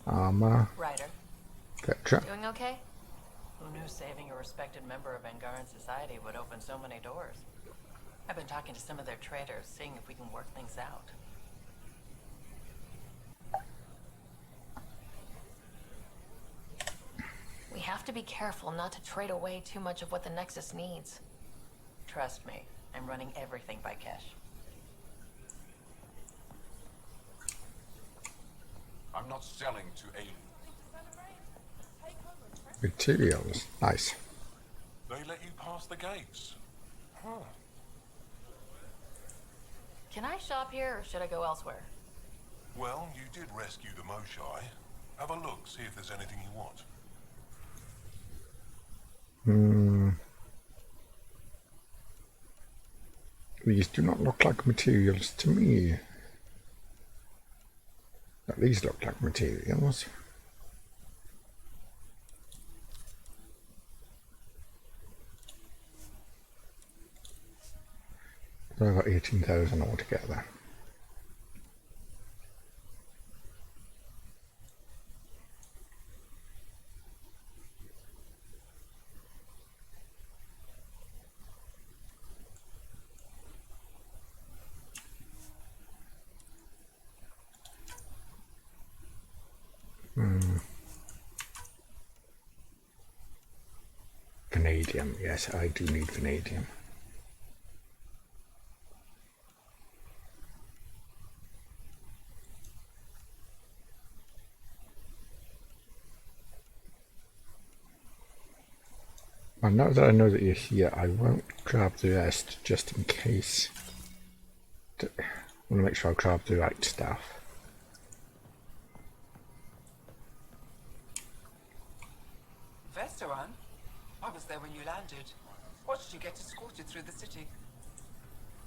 Armour, Ryder, etc. Doing okay? who knew saving a respected member of Angaran society would open so many doors? I've been talking to some of their traders, seeing if we can work things out. We have to be careful not to trade away too much of what the Nexus needs. Trust me, I'm running everything by cash. I'm not selling to aliens. Materials. Nice. They let you pass the gates. Huh. Can I shop here or should I go elsewhere? Well, you did rescue the Moshai. Have a look, see if there's anything you want. These do not look like materials to me. But these look like materials. So I've got 18,000 altogether. Vanadium. Yes, I do need vanadium. Well, now that I know that you're here, I won't grab the rest just in case. I want to make sure I grab the right stuff. Vesteran? I was there when you landed. Watched you get escorted through the city.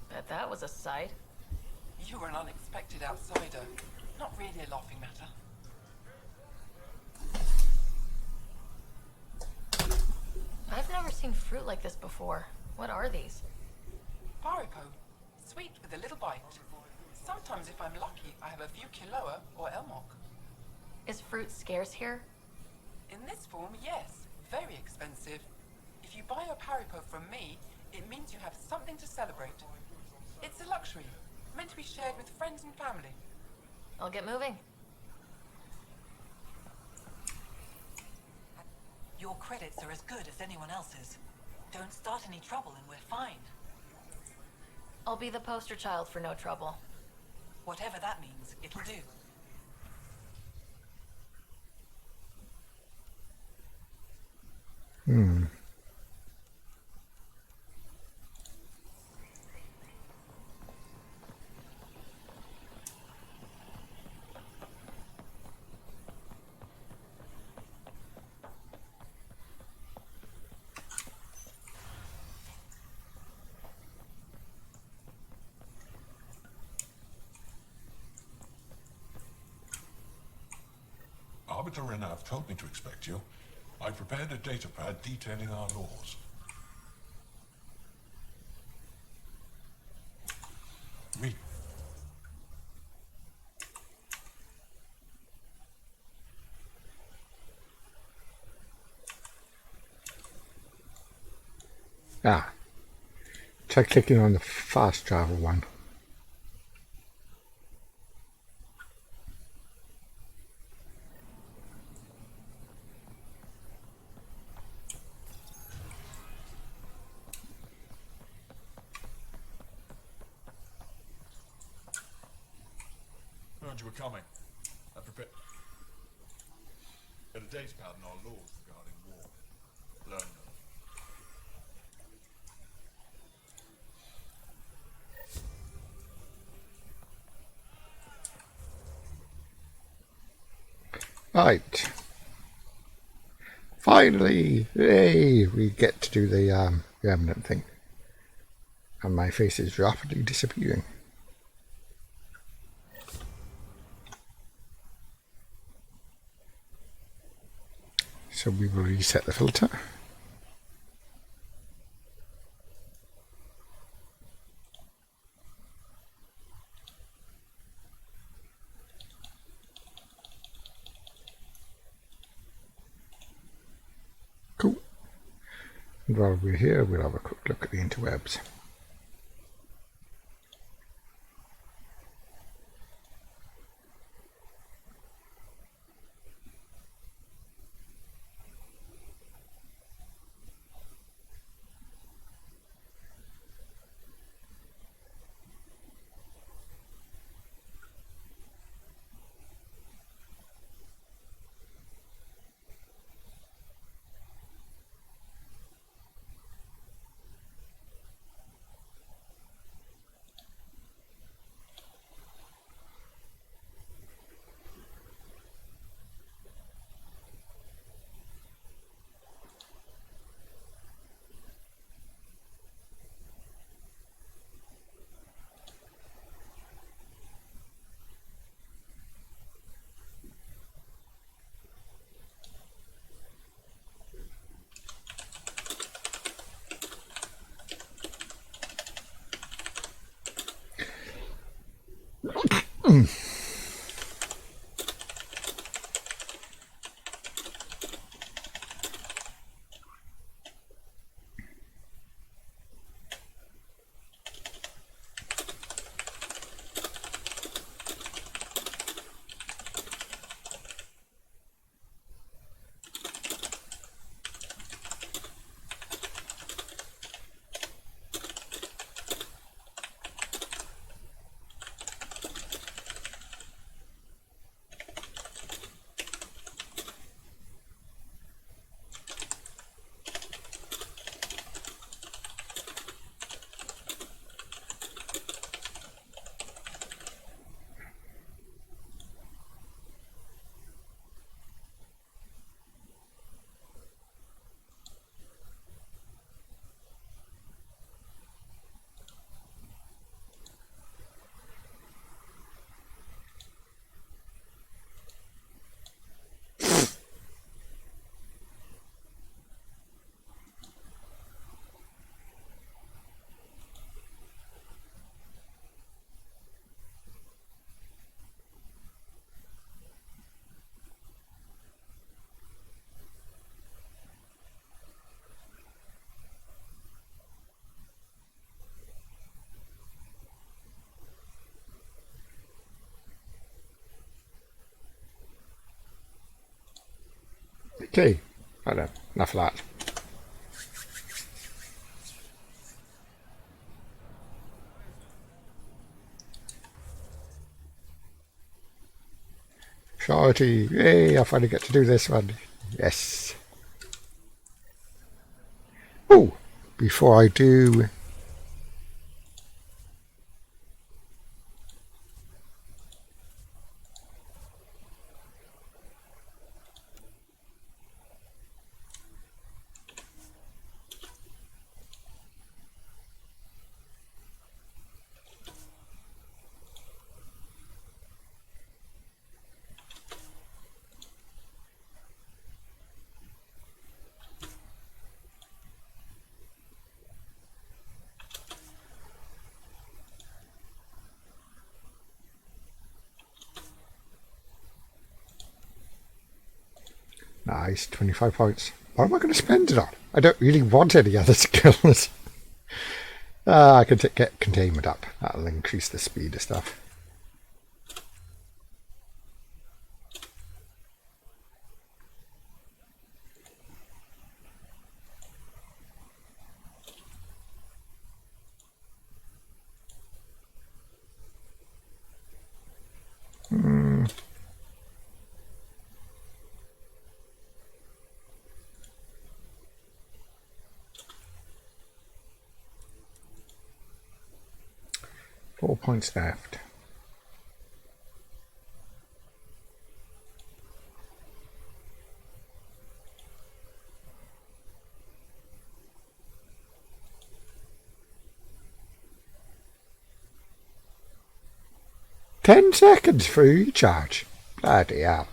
Bet that was a sight. You were an unexpected outsider. Not really a laughing matter. I've never seen fruit like this before. What are these? Paripo. Sweet with a little bite. Sometimes if I'm lucky, I have a few Kiloa or Elmok. Is fruit scarce here? In this form, yes. Very expensive. If you buy a Paripo from me, it means you have something to celebrate. It's a luxury, meant to be shared with friends and family. I'll get moving. Your credits are as good as anyone else's. Don't start any trouble and we're fine. I'll be the poster child for no trouble. Whatever that means, it'll do. Arbiter Renav told me to expect you. I prepared a datapad detailing our laws. Read. Try clicking on the fast travel one. Heard you were coming. I prepared. Got a datapad on our laws regarding war. Learn them. Right. Finally! Yay! We get to do the remnant thing. And my face is rapidly disappearing. So we will reset the filter. And while we're here, we'll have a quick look at the interwebs. Okay, right then, enough of that. Shorty, yay, I finally get to do this one. Yes. Oh, before I do... Nice, 25 points. What am I going to spend it on? I don't really want any other skills. I can get containment up. That'll increase the speed of stuff. Hmm. Four points left. $10 for recharge. Bloody hell.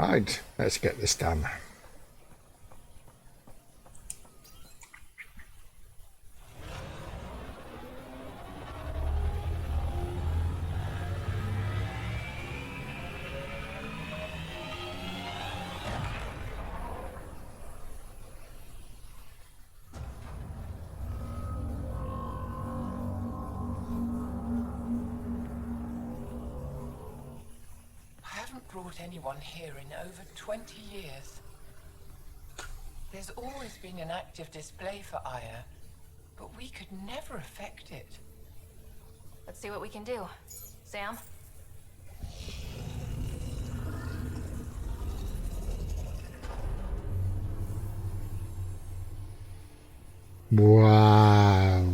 Right, let's get this done. I haven't brought anyone here in over 20 years. There's always been an active display for Aya, but we could never affect it. Let's see what we can do. Sam? Wow.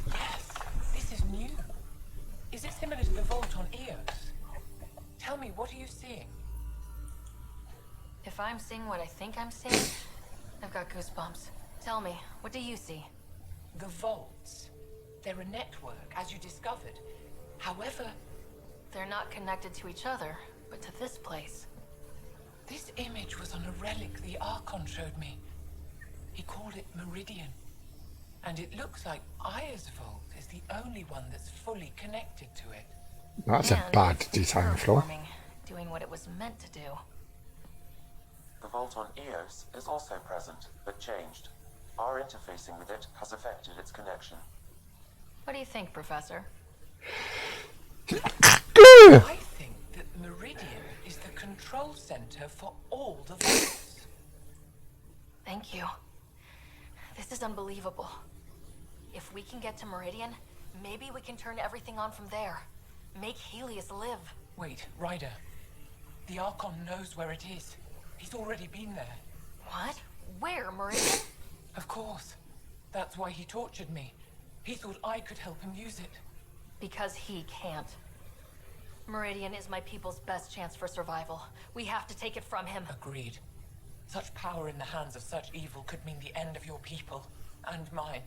Yes, this is new. Is it similar to the vault on Eos? Tell me, what are you seeing? If I'm seeing what I think I'm seeing, I've got goosebumps. Tell me, what do you see? The vaults. They're a network, as you discovered. However, They're not connected to each other, but to this place. this image was on a relic the Archon showed me. He called it Meridian. And it looks like Aya's vault is the only one that's fully connected to it. That's a And bad it's design flaw. performing, doing what it was meant to do. The vault on Eos is also present, but changed. Our interfacing with it has affected its connection. What do you think, Professor? I think that Meridian is the control center for all the vaults. Thank you. This is unbelievable. If we can get to Meridian, maybe we can turn everything on from there. Make Helios live. Wait, Ryder. The Archon knows where it is. He's already been there. What? Where, Meridian? Of course. That's why he tortured me. He thought I could help him use it. Because he can't. Meridian is my people's best chance for survival. We have to take it from him. Agreed. Such power in the hands of such evil could mean the end of your people. And mine.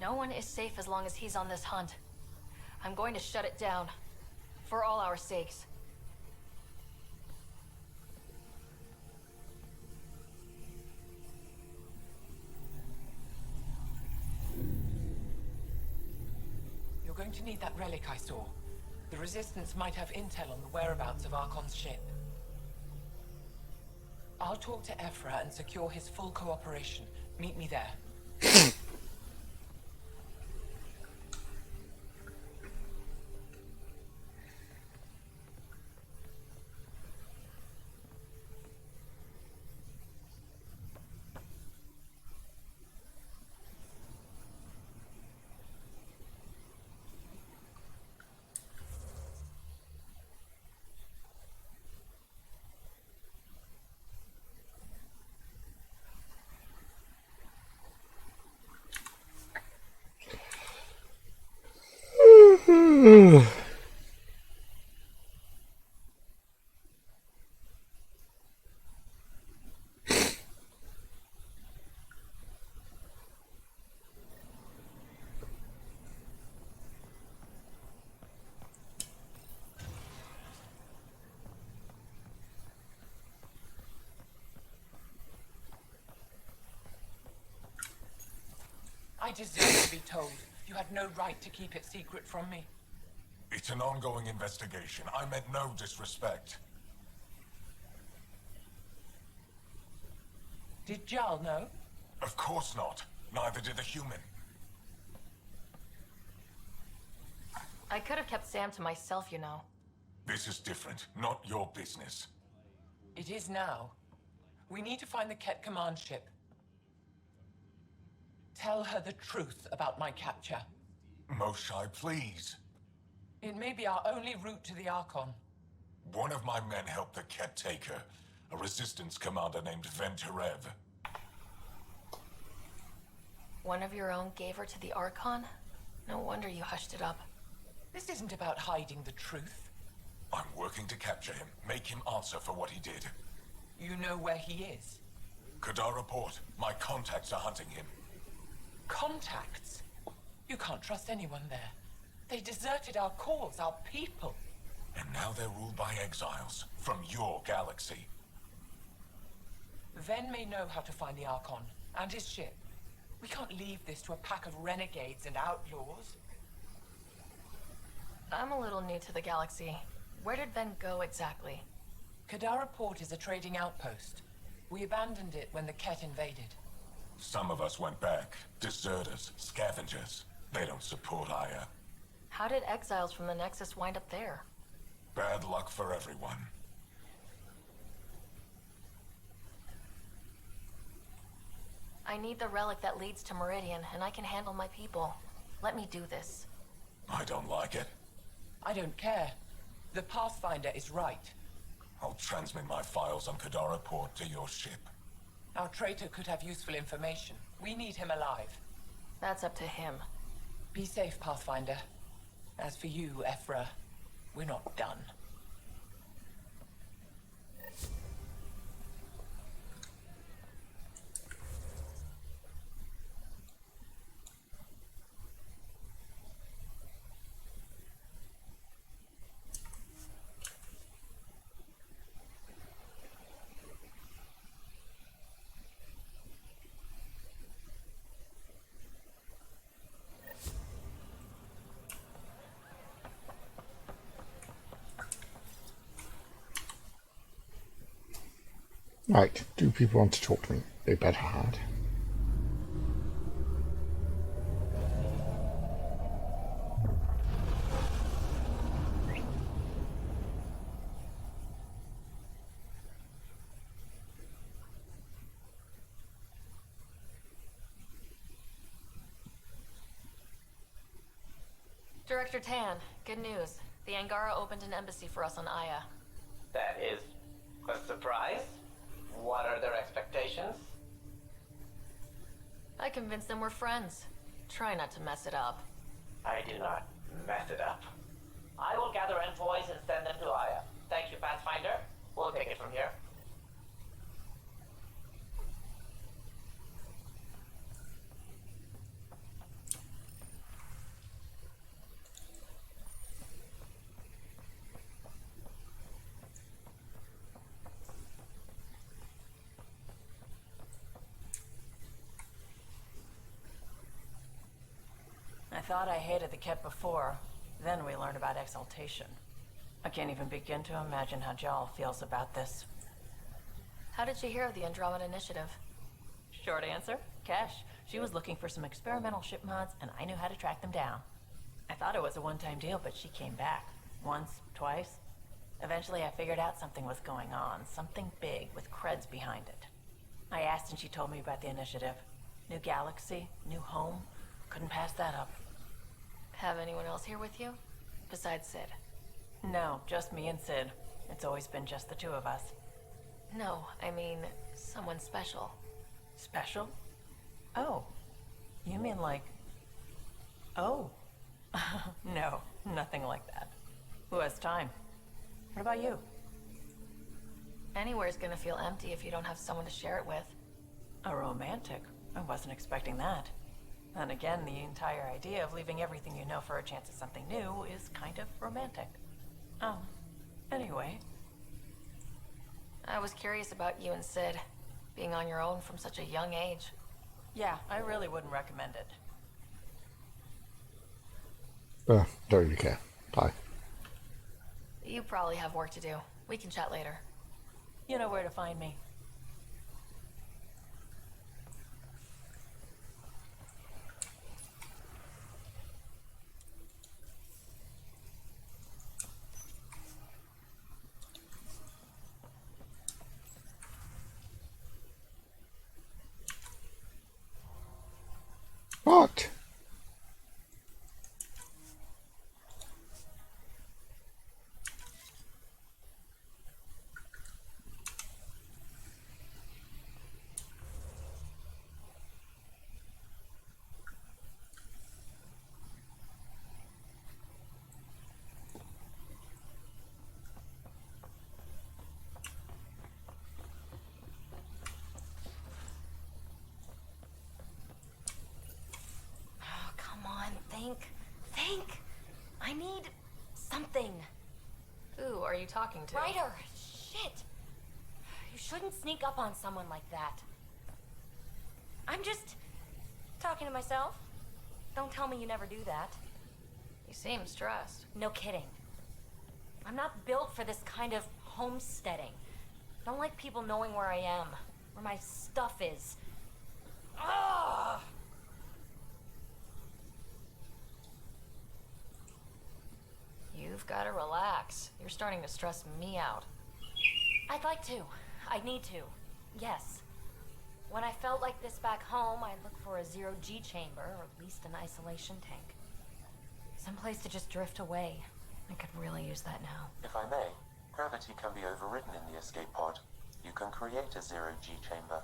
No one is safe as long as he's on this hunt. I'm going to shut it down. For all our sakes. You're going to need that relic I saw. The Resistance might have intel on the whereabouts of Archon's ship. I'll talk to Ephra and secure his full cooperation. Meet me there. I deserve to be told. You had no right to keep it secret from me. It's an ongoing investigation. I meant no disrespect. Did Jarl know? Of course not. Neither did the human. I could have kept Sam to myself, you know. This is different. Not your business. It is now. We need to find the Ket command ship. Tell her the truth about my capture. Moshai, please. It may be our only route to the Archon. One of my men helped the Ket take her. A resistance commander named Venturev. One of your own gave her to the Archon? No wonder you hushed it up. This isn't about hiding the truth. I'm working to capture him. Make him answer for what he did. You know where he is. Kadar report. My contacts are hunting him. Contacts? You can't trust anyone there. They deserted our cause, our people. And now they're ruled by exiles from your galaxy. Ven may know how to find the Archon and his ship. We can't leave this to a pack of renegades and outlaws. I'm a little new to the galaxy. Where did Ven go exactly? Kadara Port is a trading outpost. We abandoned it when the Ket invaded. Some of us went back. Deserters, scavengers. They don't support Aya. How did exiles from the Nexus wind up there? Bad luck for everyone. I need the relic that leads to Meridian, and I can handle my people. Let me do this. I don't like it. I don't care. The Pathfinder is right. I'll transmit my files on Kadara Port to your ship. Our traitor could have useful information. We need him alive. That's up to him. Be safe, Pathfinder. As for you, Ephra, we're not done. Right, do people want to talk to me? They better had. Director Tan, good news. The Angara opened an embassy for us on Aya. That is a surprise. What are their expectations? I convinced them we're friends. Try not to mess it up. I do not mess it up. I will gather envoys and send them to Aya. Thank you, Pathfinder. We'll take it from here. I thought I hated the Ket before. Then we learned about exaltation. I can't even begin to imagine how Jal feels about this. How did you hear of the Andromeda Initiative? Short answer, Cash. She was looking for some experimental ship mods, and I knew how to track them down. I thought it was a one-time deal, but she came back. Once, twice. Eventually I figured out something was going on. Something big with creds behind it. I asked and she told me about the initiative. New galaxy, new home. Couldn't pass that up. Have anyone else here with you? Besides Sid? No, just me and Sid. It's always been just the two of us. No, I mean, someone special. Special? Oh. You mean like... Oh. No, nothing like that. Who has time? What about you? Anywhere's gonna feel empty if you don't have someone to share it with. A romantic? I wasn't expecting that. And again, the entire idea of leaving everything you know for a chance at something new is kind of romantic. Anyway. I was curious about you and Sid, being on your own from such a young age. Yeah, I really wouldn't recommend it. Don't really care. Bye. You probably have work to do. We can chat later. You know where to find me. What? I need something. Who are you talking to? Ryder! Shit! You shouldn't sneak up on someone like that. I'm just talking to myself. Don't tell me you never do that. You seem stressed. No kidding. I'm not built for this kind of homesteading. Don't like people knowing where I am, where my stuff is. Ugh! You've got to relax. You're starting to stress me out. I'd like to. I need to. Yes. When I felt like this back home, I'd look for a zero-G chamber, or at least an isolation tank. Someplace to just drift away. I could really use that now. If I may, gravity can be overridden in the escape pod. You can create a zero-G chamber.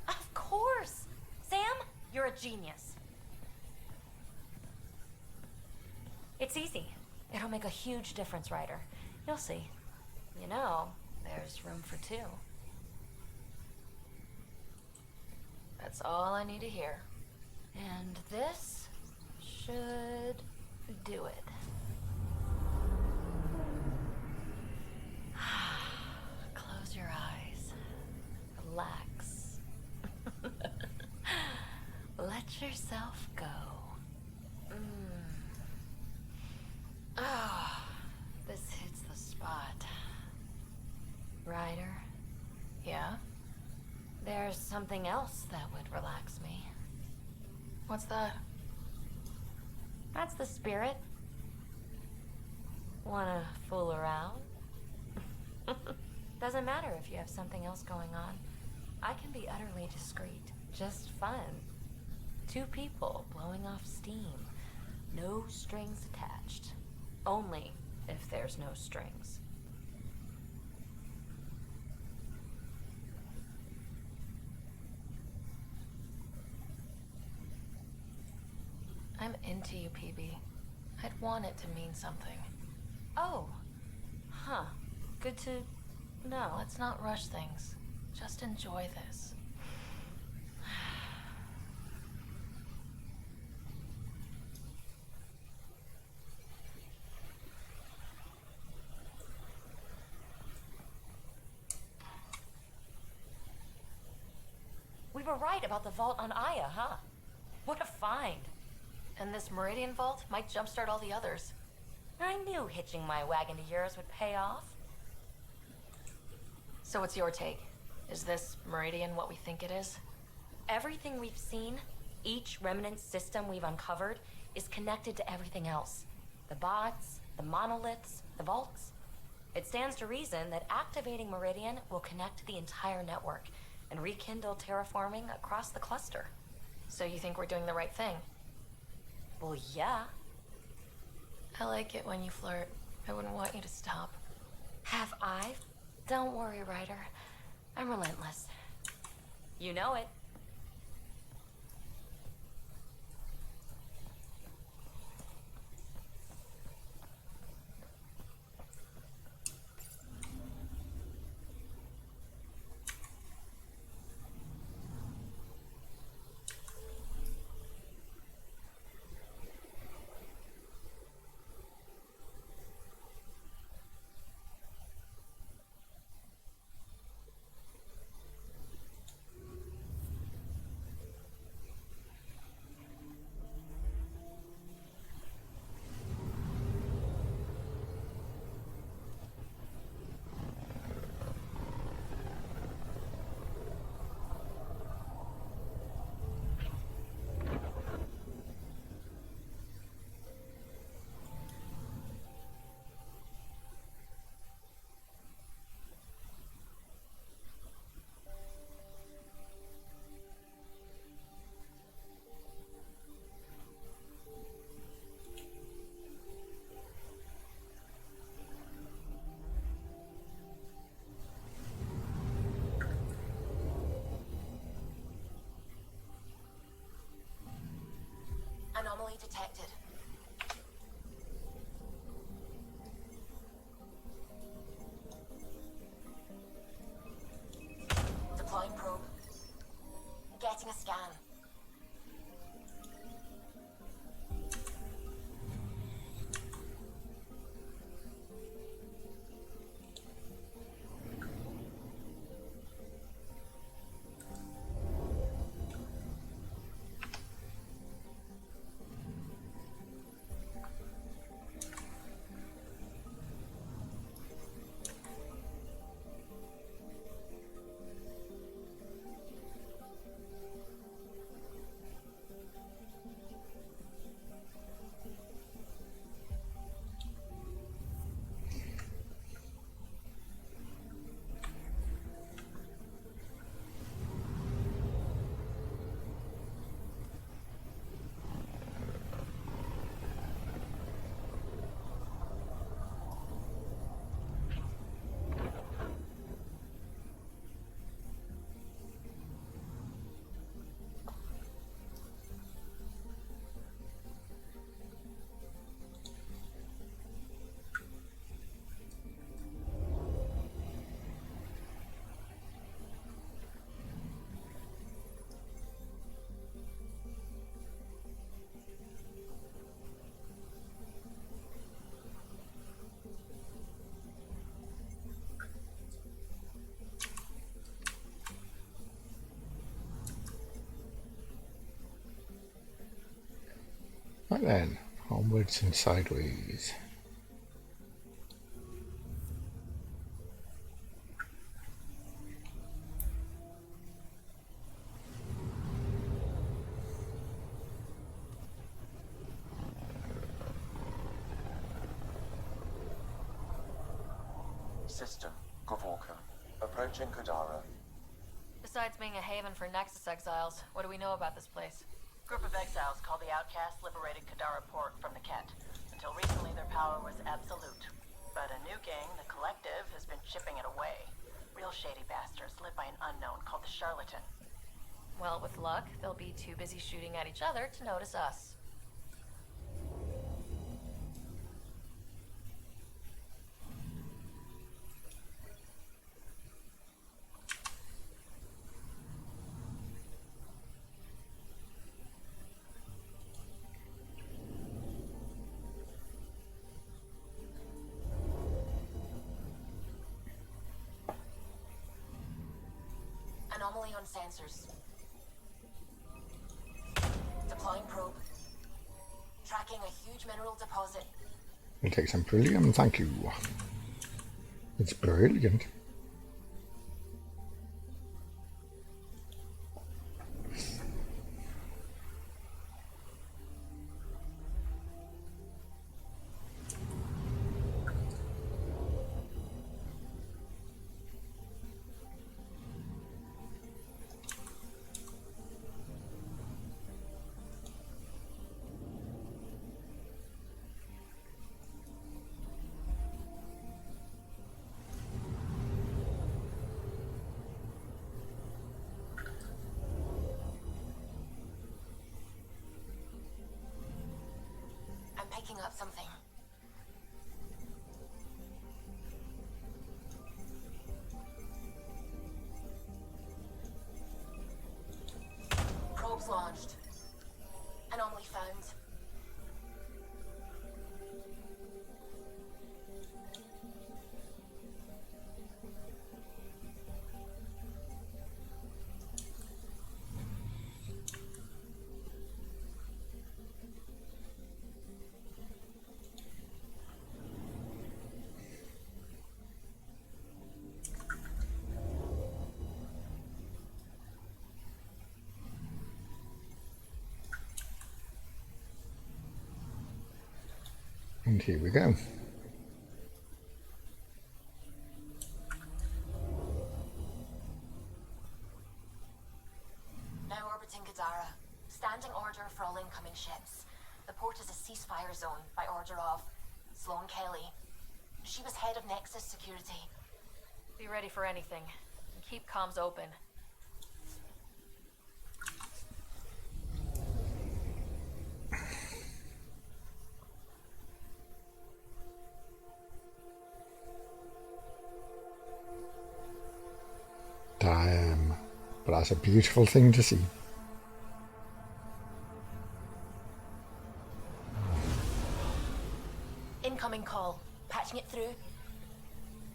Of course! Sam, you're a genius. It's easy. It'll make a huge difference, Ryder. You'll see. You know, there's room for two. That's all I need to hear. And this should do it. Close your eyes. Relax. Let yourself go. Ah, this hits the spot. Ryder? Yeah? There's something else that would relax me. What's that? That's the spirit. Wanna fool around? Doesn't matter if you have something else going on. I can be utterly discreet. Just fun. Two people blowing off steam. No strings attached. Only if there's no strings. I'm into you, PB. I'd want it to mean something. Oh. Huh. Good to know. Let's not rush things. Just enjoy this. We were right about the vault on Aya, huh? What a find. And this Meridian vault might jumpstart all the others. I knew hitching my wagon to yours would pay off. So what's your take? Is this Meridian what we think it is? Everything we've seen, each remnant system we've uncovered, is connected to everything else. The bots, the monoliths, the vaults. It stands to reason that activating Meridian will connect the entire network and rekindle terraforming across the cluster. So you think we're doing the right thing? Well, yeah. I like it when you flirt. I wouldn't want you to stop. Have I? Don't worry, Ryder. I'm relentless. You know it. Anomaly detected. Deploying probe. Getting a scan. Right then, onwards and sideways. System, Gavorka. Approaching Kadara. Besides being a haven for Nexus exiles, what do we know about this place? Group of exiles called the Outcasts liberated Kadara Port from the Kett. Until recently, their power was absolute. But a new gang, the Collective, has been chipping it away. Real shady bastards led by an unknown called the Charlatan. Well, with luck, they'll be too busy shooting at each other to notice us. Anomaly on sensors. Deploying probe. Tracking a huge mineral deposit. We'll take some beryllium, thank you. It's brilliant. I'm picking up something. Probes launched. Anomaly found. And here we go. Now orbiting Gadara. Standing order for all incoming ships. The port is a ceasefire zone by order of Sloane Kelly. She was head of Nexus security. Be ready for anything. And keep comms open. Damn. But that's a beautiful thing to see. Incoming call. Patching it through.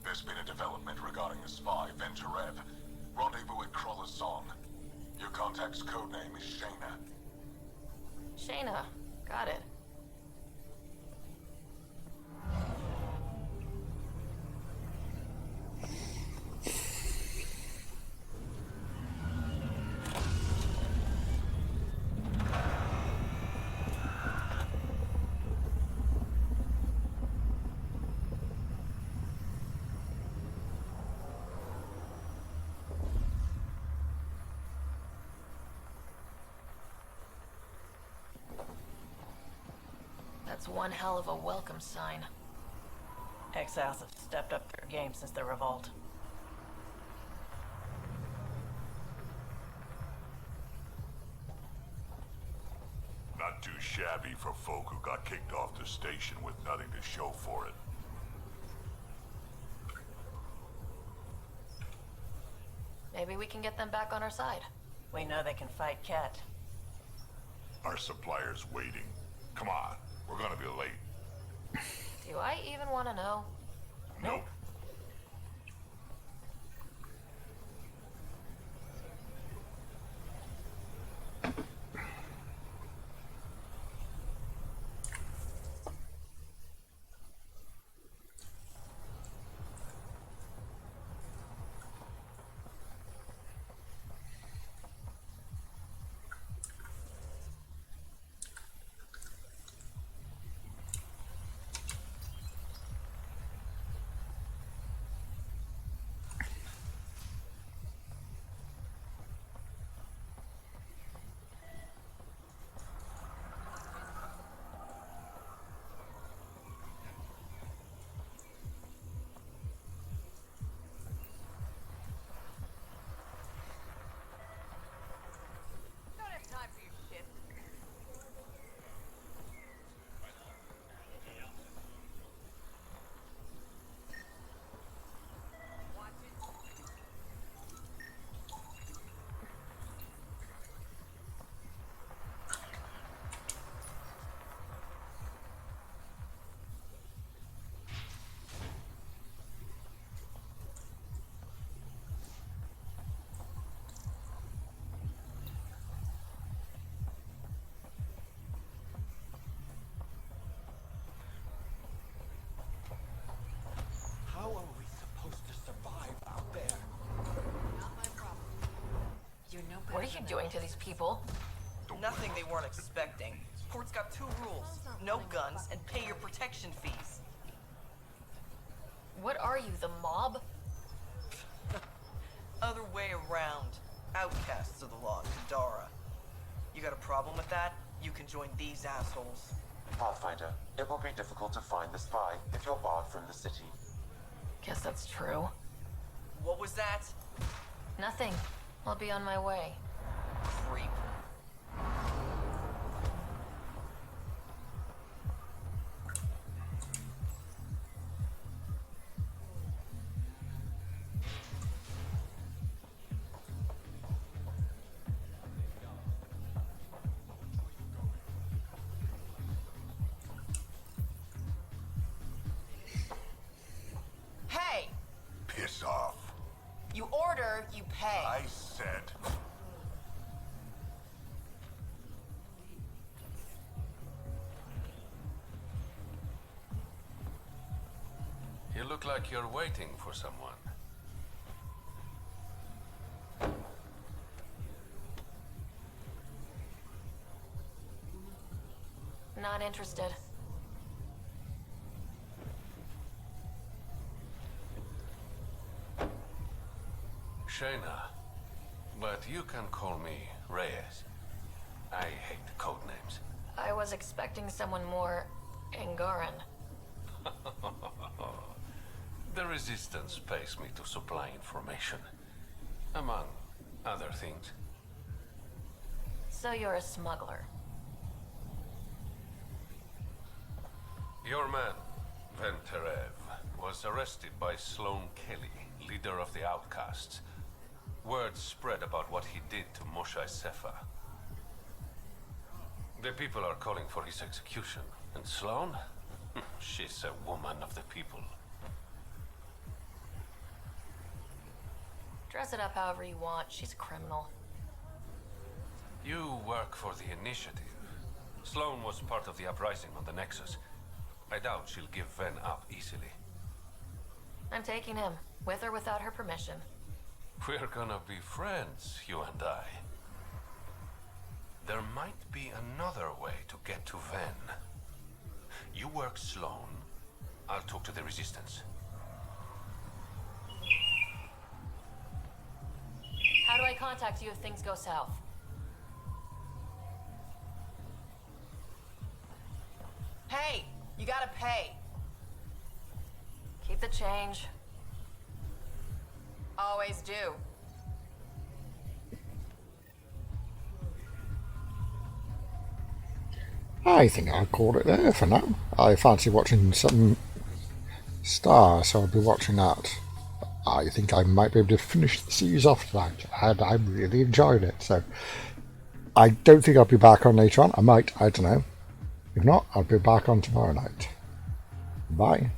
There's been a development regarding the spy, Venturev. Rendezvous at Crawler's Song. Your contact's codename is Shayna. Shayna. Got it. That's one hell of a welcome sign. Exiles have stepped up their game since the revolt. Not too shabby for folk who got kicked off the station with nothing to show for it. Maybe we can get them back on our side. We know they can fight Kett. Our supplier's waiting. Come on, we're gonna be late. Do I even want to know? Nope. are you doing to these people? Nothing they weren't expecting. Port's got 2 rules. No guns and pay your protection fees. What are you, the mob? Other way around. Outcasts of the law in Dara. You got a problem with that? You can join these assholes. Pathfinder, it will be difficult to find the spy if you're barred from the city. Guess that's true. What was that? Nothing. I'll be on my way. Creep. Hey! Piss off. You order, you pay. I said. You look like you're waiting for someone. Not interested. Shayna, but you can call me Reyes. I hate code names. I was expecting someone more Angaran. The Resistance pays me to supply information, among other things. So you're a smuggler. Your man, Venterev, was arrested by Sloane Kelly, leader of the Outcasts. Word spread about what he did to Moshe Sefa. The people are calling for his execution. And Sloane? She's a woman of the people. Dress it up however you want. She's a criminal. You work for the Initiative. Sloane was part of the uprising on the Nexus. I doubt she'll give Ven up easily. I'm taking him, with or without her permission. We're gonna be friends, you and I. There might be another way to get to Ven. You work Sloane. I'll talk to the Resistance. How do I contact you if things go south? Hey! You gotta pay. Keep the change. Always do. I think I'll call it there for now. I fancy watching some Star, so I'll be watching that. I think I might be able to finish the series off tonight, and I really enjoyed it. So I don't think I'll be back on later on. I might, I don't know. If not, I'll be back on tomorrow night. Bye.